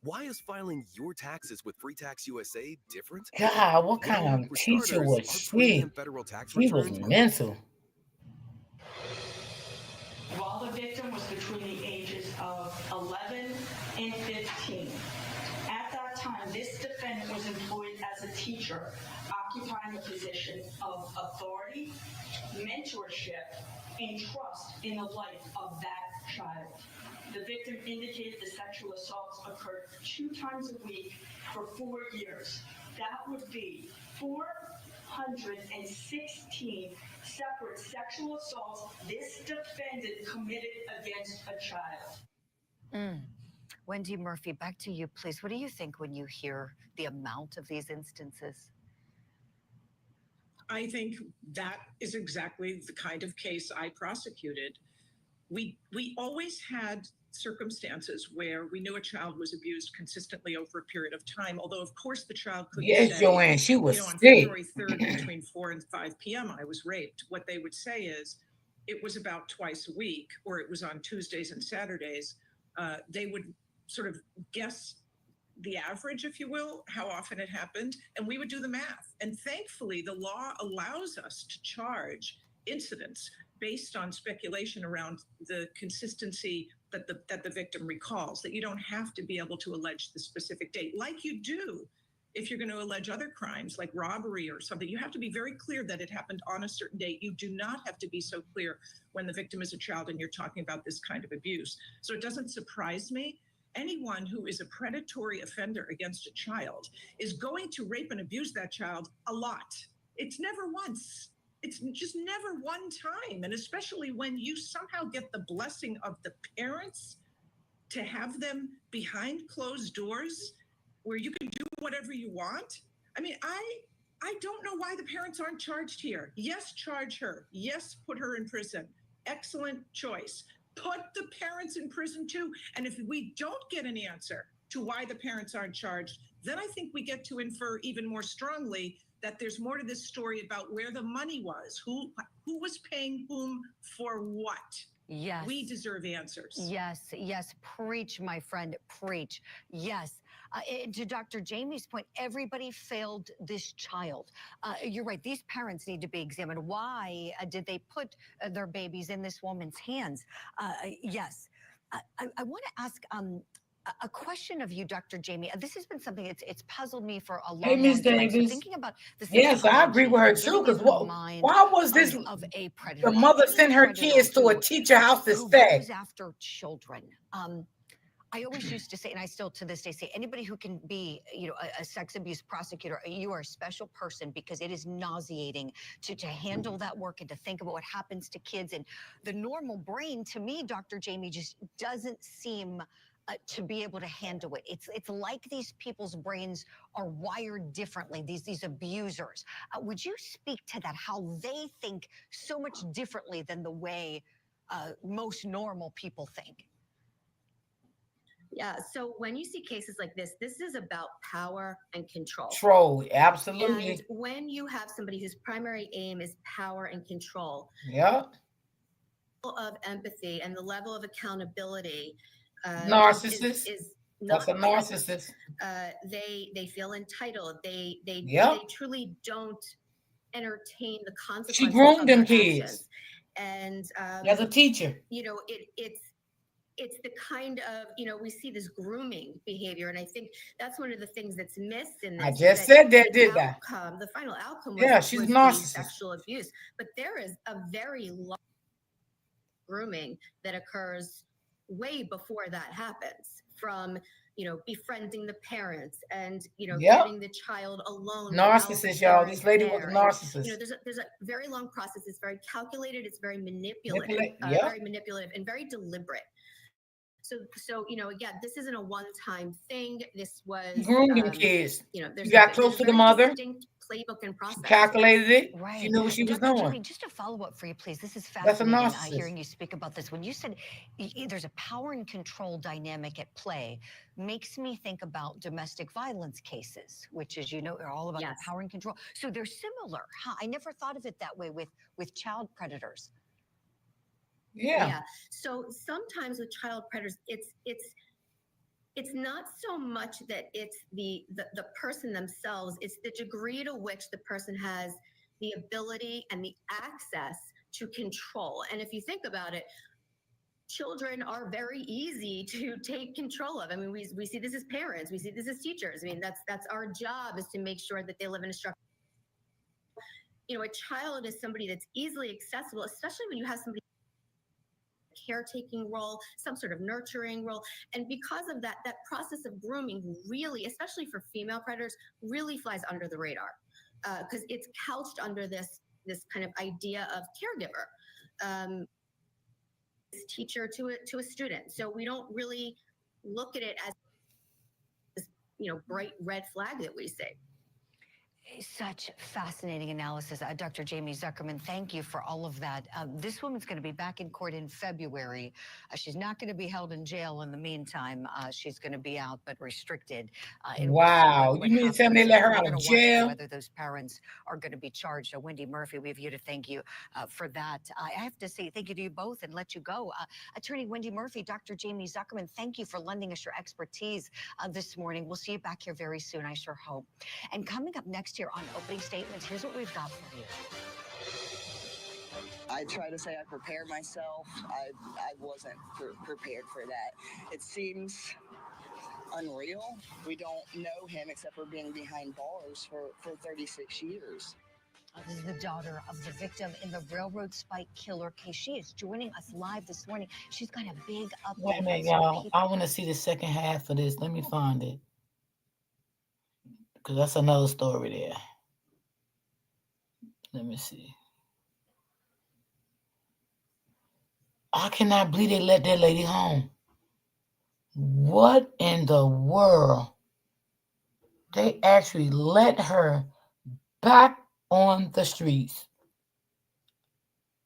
Why is filing your taxes with Free Tax USA different? God, what kind Well, of for teacher starters, was our she? premium federal tax She was returns are mental. While the victim was between the ages of 11 and 15. At that time, this defendant was employed as a teacher, occupying a position of authority, mentorship, and trust in the life of that child. The victim indicated the sexual assaults occurred 2 times a week for 4 years. That would be 416 separate sexual assaults this defendant committed against a child. Wendy Murphy, back to you, please. What do you think when you hear the amount of these instances? I think that is exactly the kind of case I prosecuted. We always had circumstances where we knew a child was abused consistently over a period of time, although of course the child couldn't Yes, say, Joanne, she was on sick. February 3rd between 4 and 5 p.m. I was raped. What they would say is it was about twice a week, or it was on Tuesdays and Saturdays. They would sort of guess the average, if you will, how often it happened, and we would do the math. And thankfully, the law allows us to charge incidents based on speculation around the consistency that the victim recalls, that you don't have to be able to allege the specific date, like you do if you're going to allege other crimes like robbery or something. You have to be very clear that it happened on a certain date. You do not have to be so clear when the victim is a child and you're talking about this kind of abuse. So it doesn't surprise me. Anyone who is a predatory offender against a child is going to rape and abuse that child a lot. It's never once. It's just never one time. And especially when you somehow get the blessing of the parents to have them behind closed doors where you can do whatever you want. I mean, I don't know why the parents aren't charged here. Yes, charge her. Yes, put her in prison. Excellent choice. Put the parents in prison too. And if we don't get an answer to why the parents aren't charged, then I think we get to infer even more strongly that there's more to this story about where the money was, who was paying whom for what. Yes. We deserve answers. Yes. Preach, my friend, preach. Yes. To Dr. Jamie's point, everybody failed this child. You're right. These parents need to be examined. Why did they put their babies in this woman's hands? Yes. I want to ask a question of you, Dr. Jamie. This has been something it's puzzled me for a long, Hey, Miss long time. So Davis. thinking about the Yes, I agree psychology with her and too. getting Because into the mind why was this of a the predator, mother any send her predator kids to a who teacher house to who stay? goes after children. I always used to say, and I still to this day say, anybody who can be, a sex abuse prosecutor, you are a special person, because it is nauseating to handle that work and to think about what happens to kids. And the normal brain, to me, Dr. Jamie, just doesn't seem to be able to handle it. It's like these people's brains are wired differently. These abusers. Would you speak to that? How they think so much differently than the way most normal people think? Yeah. So when you see cases like this is about power and control. Control, absolutely. And when you have somebody whose primary aim is power and control, Yep. of empathy and the level of accountability Narcissist. is That's not a present. narcissist. They feel entitled. They Yep. truly don't entertain the She consequences groomed of them their kids actions. And as a teacher. It's the kind of, we see this grooming behavior. And I think that's one of the things that's missed in this. I just said that, didn't I? The final outcome was, Yeah, she's was a the narcissist. sexual abuse. But there is a very large grooming that occurs way before that happens, from befriending the parents and Yep. getting the child alone. Narcissist, y'all. This lady was a narcissist. And, there's a very long process. It's very calculated. It's very manipulative, Yep. very manipulative and very deliberate. So again, this isn't a one-time thing. This was groomed them kids. There's She got close to the mother. distinct playbook and process. She calculated it. Right. She knew what she was Dr. doing. Jamie, just a follow-up for you, please. This is That's a fascinating narcissist. hearing you speak about this. When you said there's a power and control dynamic at play, makes me think about domestic violence cases, which, as you know, are all about the power and control. So they're similar. Huh? I never thought of it that way with child predators. Yeah. So sometimes with child predators, it's not so much that it's the person themselves, it's the degree to which the person has the ability and the access to control. And if you think about it, children are very easy to take control of. I mean, we see this as parents, we see this as teachers. I mean, that's our job, is to make sure that they live in a structure. A child is somebody that's easily accessible, especially when you have somebody caretaking role, some sort of nurturing role. And because of that process of grooming really, especially for female predators, really flies under the radar, because it's couched under this kind of idea of caregiver, teacher to a student. So we don't really look at it as this, bright red flag that we see. Such fascinating analysis. Dr. Jamie Zuckerman, thank you for all of that. This woman's going to be back in court in February. She's not going to be held in jail in the meantime. She's going to be out, but restricted. Wow. You mean to tell me they let her out of jail? Whether those parents are going to be charged. Wendy Murphy, we have you to thank you for that. I have to say thank you to you both and let you go. Attorney Wendy Murphy, Dr. Jamie Zuckerman, thank you for lending us your expertise this morning. We'll see you back here very soon, I sure hope. And coming up next here on Opening Statements, here's what we've got for you. I try to say I prepared myself. I wasn't prepared for that. It seems unreal. We don't know him except for being behind bars for 36 years. This is the daughter of the victim in the railroad spike killer case. She is joining us live this morning. She's got a big update. Wait a minute, y'all. I want to see the second half of this. Let me find it, because that's another story there. Let me see. I cannot believe they let that lady home. What in the world? They actually let her back on the streets.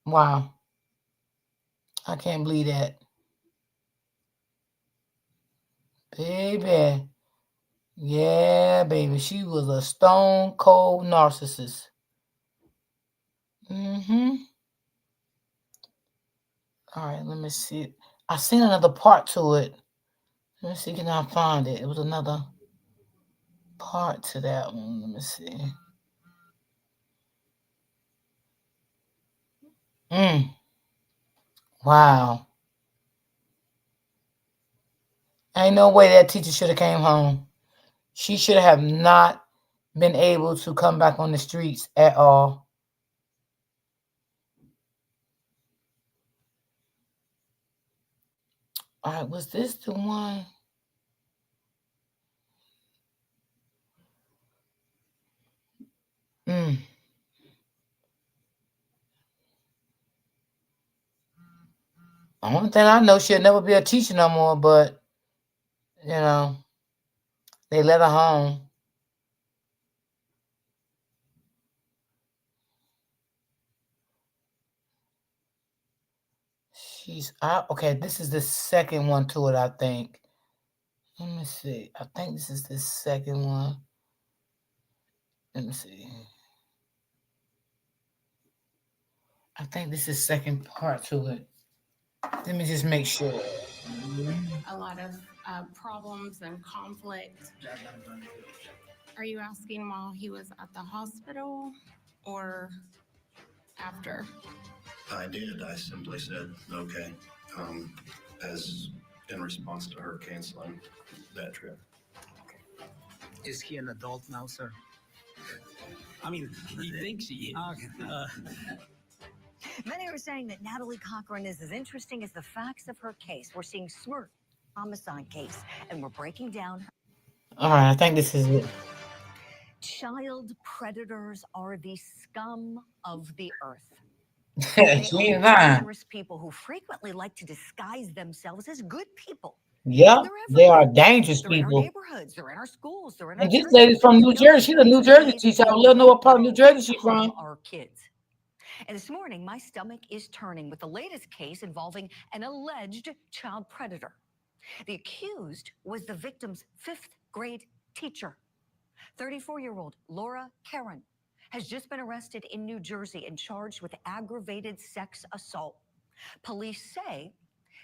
Wow. I can't believe that. Baby. Yeah, baby. She was a stone cold narcissist. All right, let me see. I seen another part to it. Let me see, can I find it? It was another part to that one. Let me see. Wow. Ain't no way that teacher should have came home. She should have not been able to come back on the streets at all. All right, was this the one? Mm. The only thing I know, she'll never be a teacher no more, but, they let her home. She's out. Okay, this is the second one to it, I think. Let me see. I think this is the second one. Let me see. I think this is second part to it. Let me just make sure. A lot of problems and conflict. Are you asking while he was at the hospital or after? I did. I simply said, okay, as in response to her canceling that trip. Is he an adult now, sir? I mean, he thinks he is. Many are saying that Natalie Cochran is as interesting as the facts of her case. We're seeing smirk homicide case, and we're breaking down. All right, I think this is it. Child predators are the scum of the earth. She They ain't are lying. dangerous people who frequently like to disguise themselves as good people. Yep, they are dangerous They're in our people. neighborhoods, they're in our schools, they're in our And this churches. lady's from New No Jersey. She's a New Jersey days teacher. I would go love to know what by part of New Jersey she's to harm from. our kids. And this morning, my stomach is turning with the latest case involving an alleged child predator. The accused was the victim's 5th grade teacher. 34-year-old Laura Karen has just been arrested in New Jersey and charged with aggravated sex assault. Police say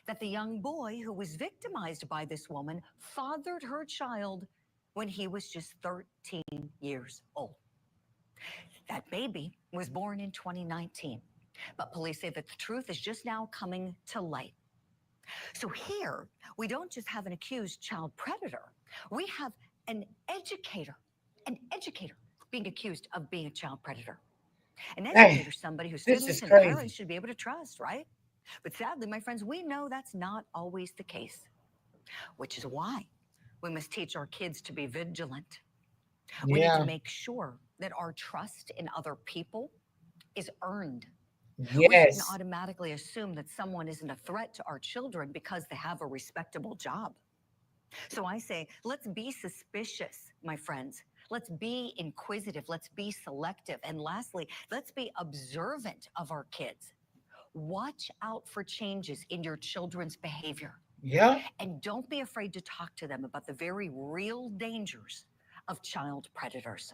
that the young boy who was victimized by this woman fathered her child when he was just 13 years old. That baby was born in 2019, but police say that the truth is just now coming to light. So here, we don't just have an accused child predator, we have an educator being accused of being a child predator. An educator, somebody who this students is and crazy. parents should be able to trust, right? But sadly, my friends, we know that's not always the case, which is why we must teach our kids to be vigilant. We need to Yeah. make sure that our trust in other people is earned. We shouldn't Yes. automatically assume that someone isn't a threat to our children because they have a respectable job. So I say, let's be suspicious, my friends. Let's be inquisitive. Let's be selective. And lastly, let's be observant of our kids. Watch out for changes in your children's behavior. Yeah. And don't be afraid to talk to them about the very real dangers of child predators.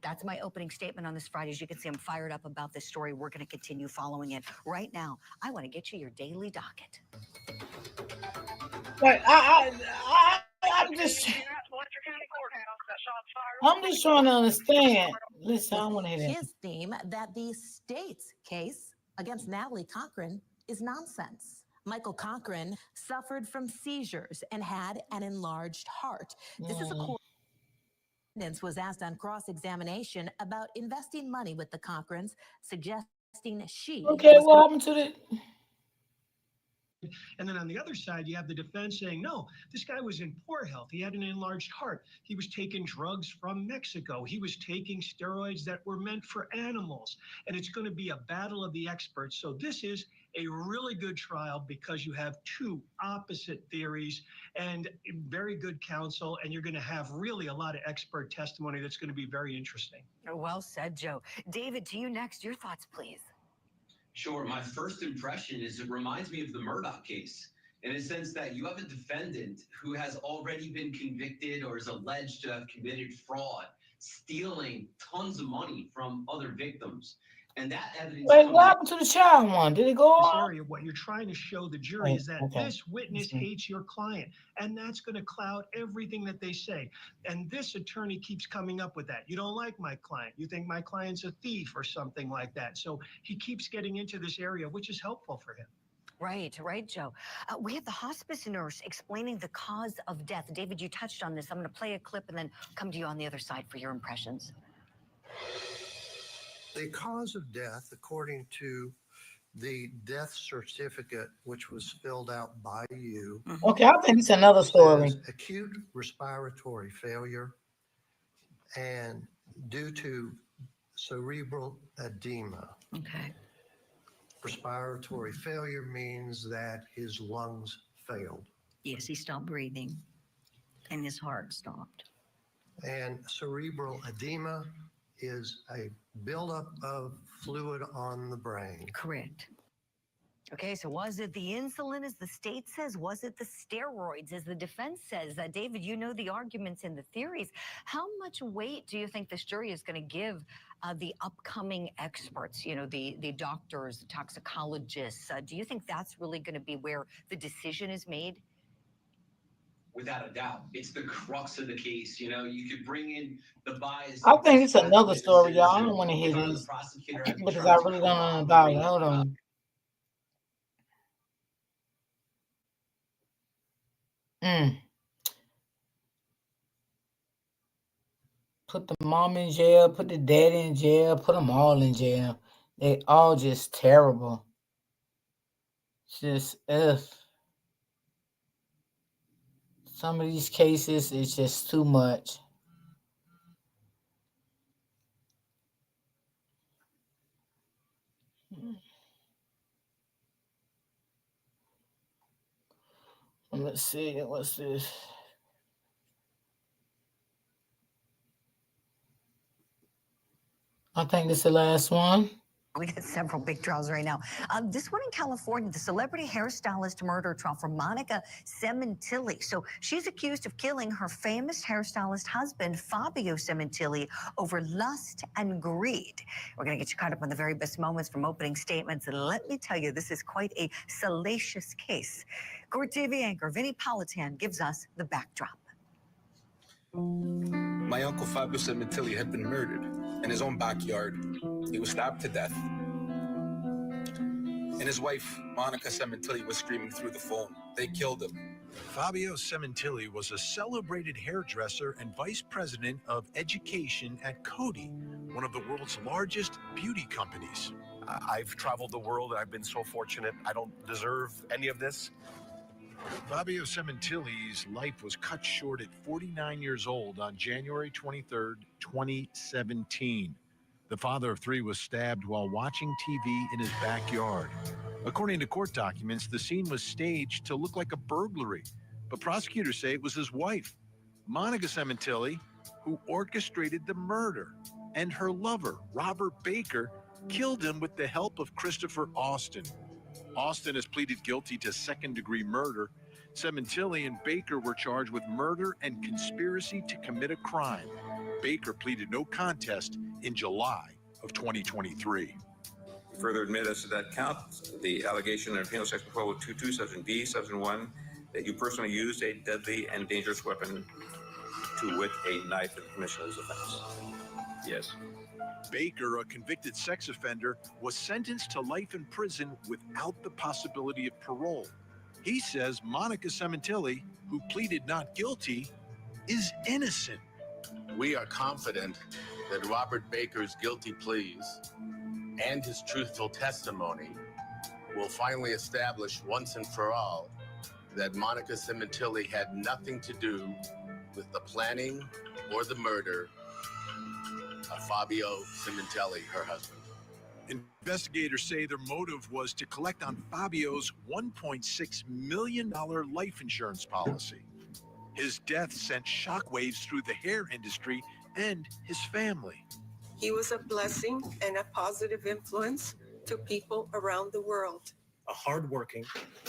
That's my opening statement on this Friday. As you can see, I'm fired up about this story. We're going to continue following it. Right now, I want to get you your daily docket. But I'm just trying to understand. Listen, I want to hear that. His theme that the state's case against Natalie Cochran is nonsense. Michael Cochran suffered from seizures and had an enlarged heart. This is a court. Was asked on cross-examination about investing money with the Cochrans, suggesting she Okay, was what happened to the? And then on the other side, you have the defense saying, no, this guy was in poor health. He had an enlarged heart. He was taking drugs from Mexico. He was taking steroids that were meant for animals. And it's going to be a battle of the experts. So this is a really good trial because you have two opposite theories and very good counsel. And you're going to have really a lot of expert testimony that's going to be very interesting. Well said, Joe. David, to you next. Your thoughts, please. Sure. My first impression is it reminds me of the Murdoch case in a sense that you have a defendant who has already been convicted or is alleged to have committed fraud, stealing tons of money from other victims. And that evidence. Wait, what happened to the child one? Did it go This off? area, what you're trying to show the jury is that Okay. this witness hates your client, and that's going to cloud everything that they say. And this attorney keeps coming up with that. You don't like my client. You think my client's a thief or something like that. So he keeps getting into this area, which is helpful for him. Right, Joe. We have the hospice nurse explaining the cause of death. David, you touched on this. I'm going to play a clip and then come to you on the other side for your impressions. The cause of death, according to the death certificate, which was filled out by you, Okay, I think it's another story. says acute respiratory failure and due to cerebral edema. Okay. Respiratory failure means that his lungs failed. Yes, he stopped breathing and his heart stopped. And cerebral edema is a buildup of fluid on the brain. Correct. Okay, so was it the insulin, as the state says? Was it the steroids, as the defense says? David, you know the arguments and the theories. How much weight do you think this jury is going to give the upcoming experts, the doctors, the toxicologists? Do you think that's really going to be where the decision is made? Without a doubt, it's the crux of the case. You could bring in the bias. I think it's another story, y'all. I don't want to hear this because I really don't know about it. Hold on. Put the mom in jail, put the dad in jail, put them all in jail. They all just terrible. Just some of these cases, it's just too much. Let's see, what's this? I think this is the last one. We got several big trials right now. This one in California, the celebrity hairstylist murder trial for Monica Cementilli. So she's accused of killing her famous hairstylist husband, Fabio Cementilli, over lust and greed. We're going to get you caught up on the very best moments from opening statements. And let me tell you, this is quite a salacious case. Court TV anchor Vinnie Politan gives us the backdrop. My uncle Fabio Cementilli had been murdered in his own backyard. He was stabbed to death. And his wife, Monica Cementilli, was screaming through the phone. They killed him. Fabio Cementilli was a celebrated hairdresser and vice president of education at Coty, one of the world's largest beauty companies. I've traveled the world and I've been so fortunate. I don't deserve any of this. Fabio Cementilli's life was cut short at 49 years old on January 23rd, 2017. The father of three was stabbed while watching TV in his backyard. According to court documents, the scene was staged to look like a burglary, but prosecutors say it was his wife, Monica Cementilli, who orchestrated the murder, and her lover, Robert Baker, killed him with the help of Christopher Austin. Austin has pleaded guilty to second-degree murder. Cementilli and Baker were charged with murder and conspiracy to commit a crime. Baker pleaded no contest in July of 2023. Further admit as to that count, the allegation of penal section 1222, subsection D, subsection 1, that you personally used a deadly and dangerous weapon, to wit, a knife, in the commission of this offense. Yes. Baker, a convicted sex offender, was sentenced to life in prison without the possibility of parole. He says Monica Cementilli, who pleaded not guilty, is innocent. We are confident that Robert Baker's guilty pleas and his truthful testimony will finally establish once and for all that Monica Cementilli had nothing to do with the planning or the murder of Fabio Cementilli, her husband. Investigators say their motive was to collect on Fabio's $1.6 million life insurance policy. His death sent shockwaves through the hair industry and his family. He was a blessing and a positive influence to people around the world. A hardworking,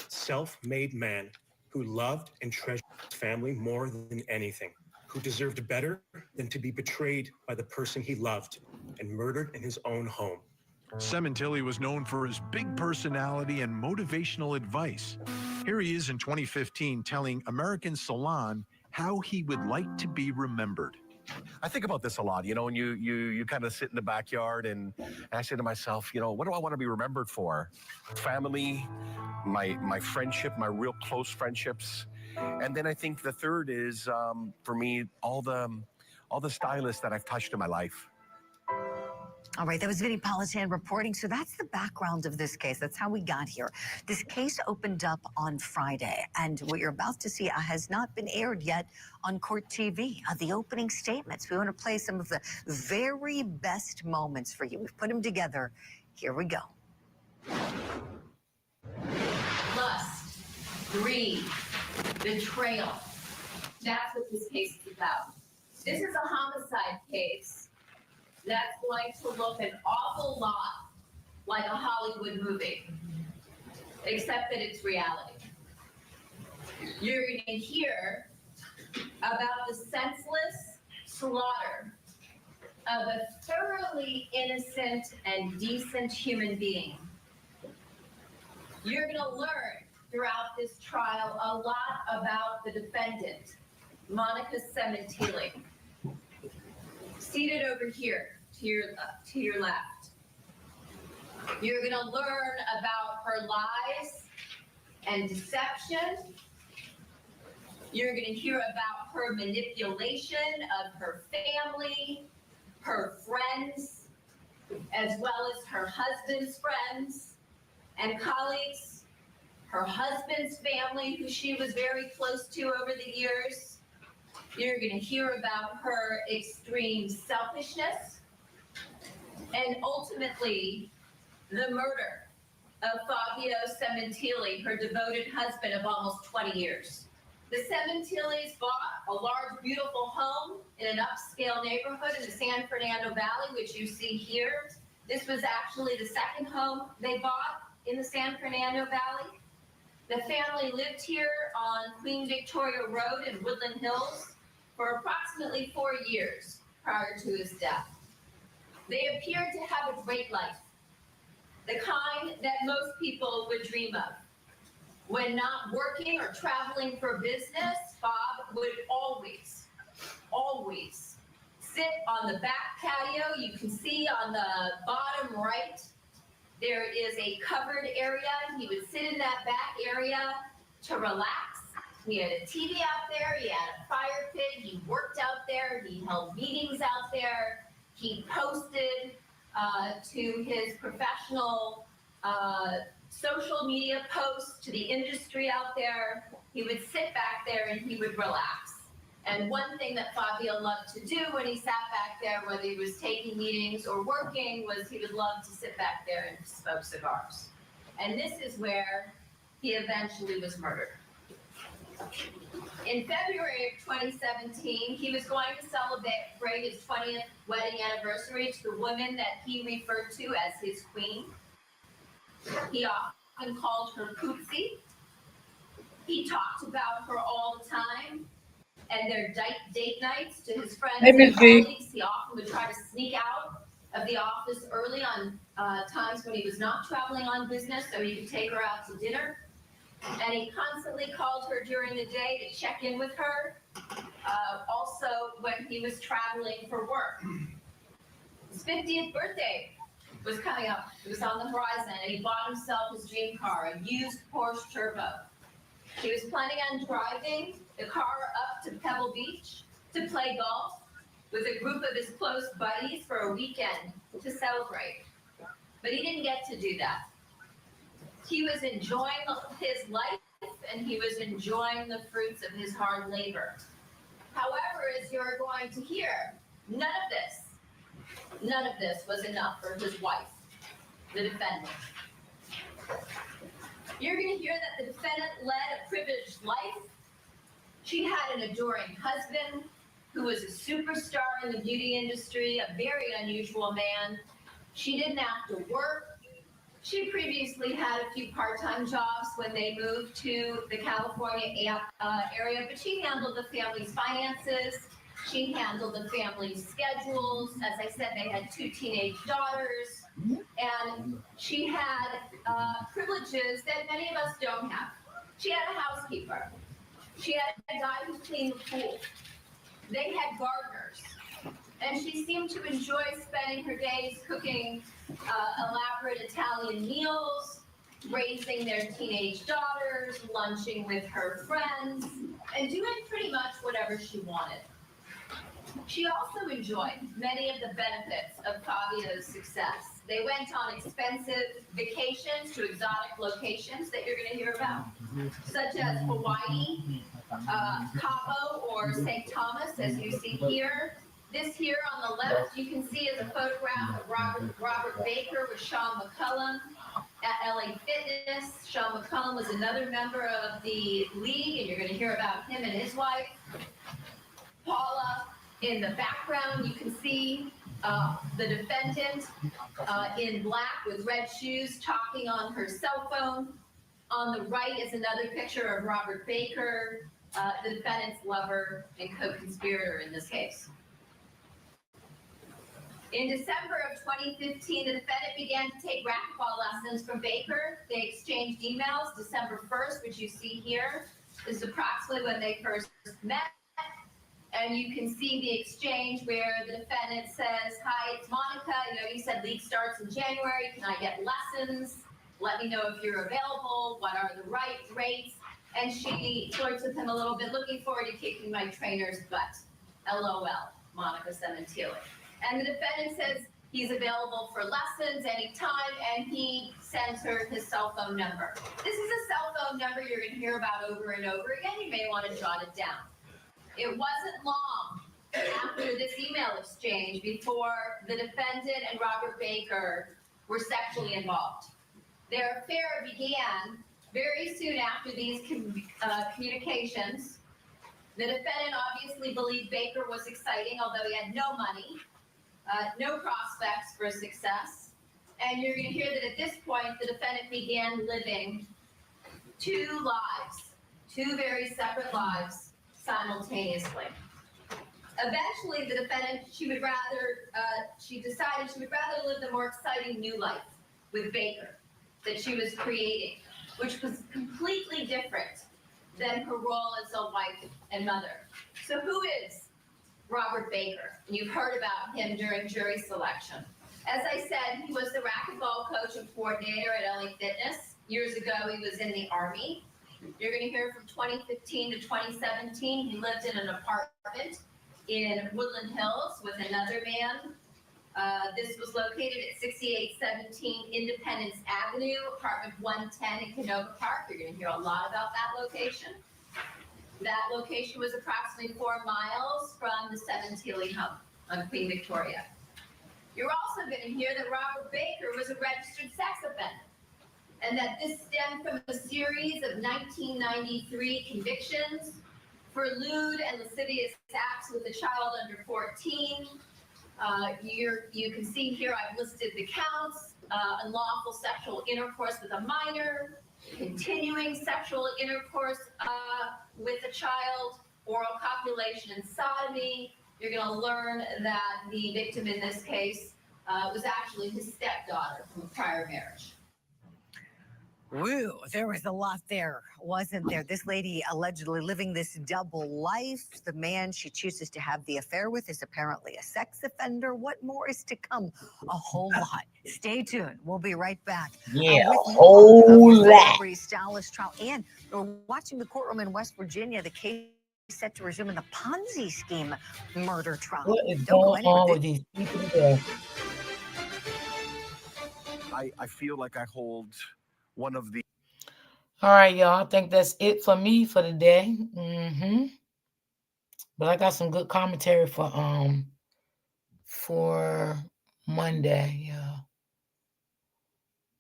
self-made man who loved and treasured his family more than anything, who deserved better than to be betrayed by the person he loved and murdered in his own home. Cementilli was known for his big personality and motivational advice. Here he is in 2015 telling American Salon how he would like to be remembered. I think about this a lot, and you kind of sit in the backyard and I say to myself, what do I want to be remembered for? Family, my friendship, my real close friendships. And then I think the third is, for me, all the stylists that I've touched in my life. All right, that was Vinnie Politan reporting. So that's the background of this case. That's how we got here. This case opened up on Friday, and what you're about to see has not been aired yet on court TV. The opening statements. We want to play some of the very best moments for you. We've put them together. Here we go. Lust, greed, betrayal. That's what this case is about. This is a homicide case that's going to look an awful lot like a Hollywood movie, except that it's reality. You're going to hear about the senseless slaughter of a thoroughly innocent and decent human being. You're going to learn throughout this trial a lot about the defendant, Monica Cementili, seated over here to your left. You're going to learn about her lies and deception. You're going to hear about her manipulation of her family, her friends, as well as her husband's friends and colleagues, her husband's family, who she was very close to over the years. You're going to hear about her extreme selfishness and ultimately the murder of Fabio Cementili, her devoted husband of almost 20 years. The Cementilis bought a large, beautiful home in an upscale neighborhood in the San Fernando Valley, which you see here. This was actually the second home they bought in the San Fernando Valley. The family lived here on Queen Victoria Road in Woodland Hills for approximately 4 years prior to his death. They appeared to have a great life, the kind that most people would dream of. When not working or traveling for business, Bob would always sit on the back patio. You can see on the bottom right, there is a covered area. He would sit in that back area to relax. He had a TV out there. He had a fire pit. He worked out there. He held meetings out there. He posted to his professional social media posts to the industry out there. He would sit back there and he would relax. And one thing that Fabio loved to do when he sat back there, whether he was taking meetings or working, was he would love to sit back there and smoke cigars. And this is where he eventually was murdered. In February of 2017, he was going to celebrate his 20th wedding anniversary to the woman that he referred to as his queen. He often called her Poopsie. He talked about her all the time and their date nights to his friends and colleagues. He often would try to sneak out of the office early on times when he was not traveling on business so he could take her out to dinner. And he constantly called her during the day to check in with her, also when he was traveling for work. His 50th birthday was coming up. It was on the horizon, and he bought himself his dream car, a used Porsche Turbo. He was planning on driving the car up to Pebble Beach to play golf with a group of his close buddies for a weekend to celebrate. But he didn't get to do that. He was enjoying his life, and he was enjoying the fruits of his hard labor. However, as you're going to hear, none of this was enough for his wife, the defendant. You're going to hear that the defendant led a privileged life. She had an adoring husband who was a superstar in the beauty industry, a very unusual man. She didn't have to work. She previously had a few part-time jobs when they moved to the California area, but she handled the family's finances. She handled the family's schedules. As I said, they had 2 teenage daughters, and she had privileges that many of us don't have. She had a housekeeper. She had a guy who cleaned the pool. They had gardeners. And she seemed to enjoy spending her days cooking elaborate Italian meals, raising their teenage daughters, lunching with her friends, and doing pretty much whatever she wanted. She also enjoyed many of the benefits of Fabio's success. They went on expensive vacations to exotic locations that you're going to hear about, such as Hawaii, Cabo, or St. Thomas, as you see here. This here on the left, you can see is a photograph of Robert Baker with Sean McCullum at LA Fitness. Sean McCullum was another member of the league, and you're going to hear about him and his wife. Paula, in the background, you can see the defendant in black with red shoes talking on her cell phone. On the right is another picture of Robert Baker, the defendant's lover and co-conspirator in this case. In December of 2015, the defendant began to take racquetball lessons from Baker. They exchanged emails December 1st, which you see here. This is approximately when they first met. And you can see the exchange where the defendant says, "Hi, it's Monica. You said league starts in January. Can I get lessons? Let me know if you're available. What are the rates?" And she flirts with him a little bit, "Looking forward to kicking my trainer's butt. LOL, Monica Cementilli." And the defendant says he's available for lessons anytime, and he sends her his cell phone number. This is a cell phone number you're going to hear about over and over again. You may want to jot it down. It wasn't long after this email exchange before the defendant and Robert Baker were sexually involved. Their affair began very soon after these communications. The defendant obviously believed Baker was exciting, although he had no money, no prospects for success. And you're going to hear that at this point, the defendant began living two lives, two very separate lives, simultaneously. Eventually, the defendant, she decided she would rather live the more exciting new life with Baker that she was creating, which was completely different than her role as a wife and mother. So who is Robert Baker? You've heard about him during jury selection. As I said, he was the racquetball coach and coordinator at LA Fitness. Years ago, he was in the Army. You're going to hear from 2015 to 2017, he lived in an apartment in Woodland Hills with another man. This was located at 6817 Independence Avenue, apartment 110 in Canoga Park. You're going to hear a lot about that location. That location was approximately 4 miles from the Cementilli home on Queen Victoria. You're also going to hear that Robert Baker was a registered sex offender, and that this stemmed from a series of 1993 convictions for lewd and lascivious acts with a child under 14. You can see here I've listed the counts: unlawful sexual intercourse with a minor, continuing sexual intercourse with a child, oral copulation and sodomy. You're going to learn that the victim in this case was actually his stepdaughter from a prior marriage. Woo, there was a lot there, wasn't there? This lady allegedly living this double life. The man she chooses to have the affair with is apparently a sex offender. What more is to come? A whole lot. Stay tuned. We'll be right back. Yeah, with a whole lot. Celebrity stylist trial. And we're watching the courtroom in West Virginia. The case set to resume in the Ponzi scheme murder trial. What is Don't go going anywhere. on with these people today? I feel like I hold one of the. All right, y'all. I think that's it for me for the day. But I got some good commentary for Monday.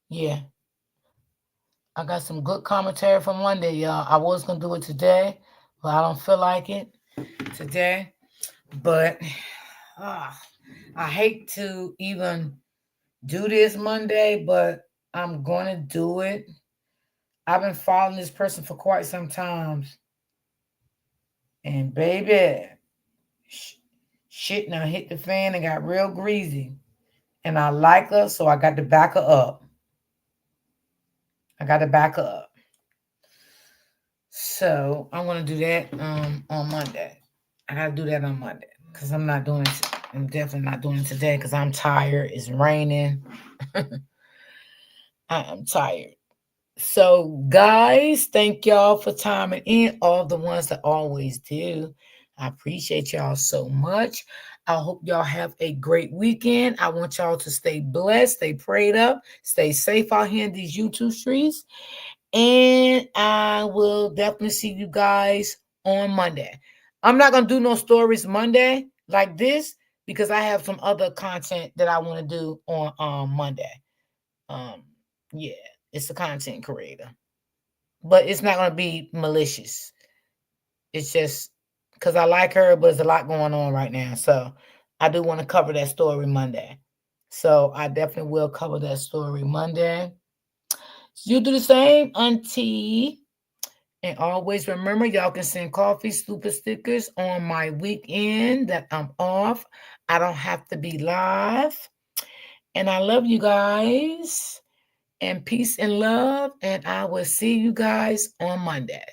Yeah. I got some good commentary for Monday, y'all. I was gonna do it today, but I don't feel like it today. But I hate to even do this Monday, but I'm gonna do it. I've been following this person for quite some time. And baby, shit now hit the fan and got real greasy. And I like her, so I got to back her up. So I'm going to do that on Monday. I got to do that on Monday because I'm not doing it I'm definitely not doing it today because I'm tired. It's raining. I am tired. So, guys, thank y'all for timing in. All the ones that always do. I appreciate y'all so much. I hope y'all have a great weekend. I want y'all to stay blessed, stay prayed up, stay safe out here in these YouTube streets. And I will definitely see you guys on Monday. I'm not going to do no stories Monday like this because I have some other content that I want to do on Monday. Yeah, it's a content creator. But it's not going to be malicious. It's just because I like her, but there's a lot going on right now. So I do want to cover that story Monday. So I definitely will cover that story Monday. You do the same, Auntie. And always remember, y'all can send coffee super stickers on my weekend that I'm off. I don't have to be live. And I love you guys. And peace and love. And I will see you guys on Monday.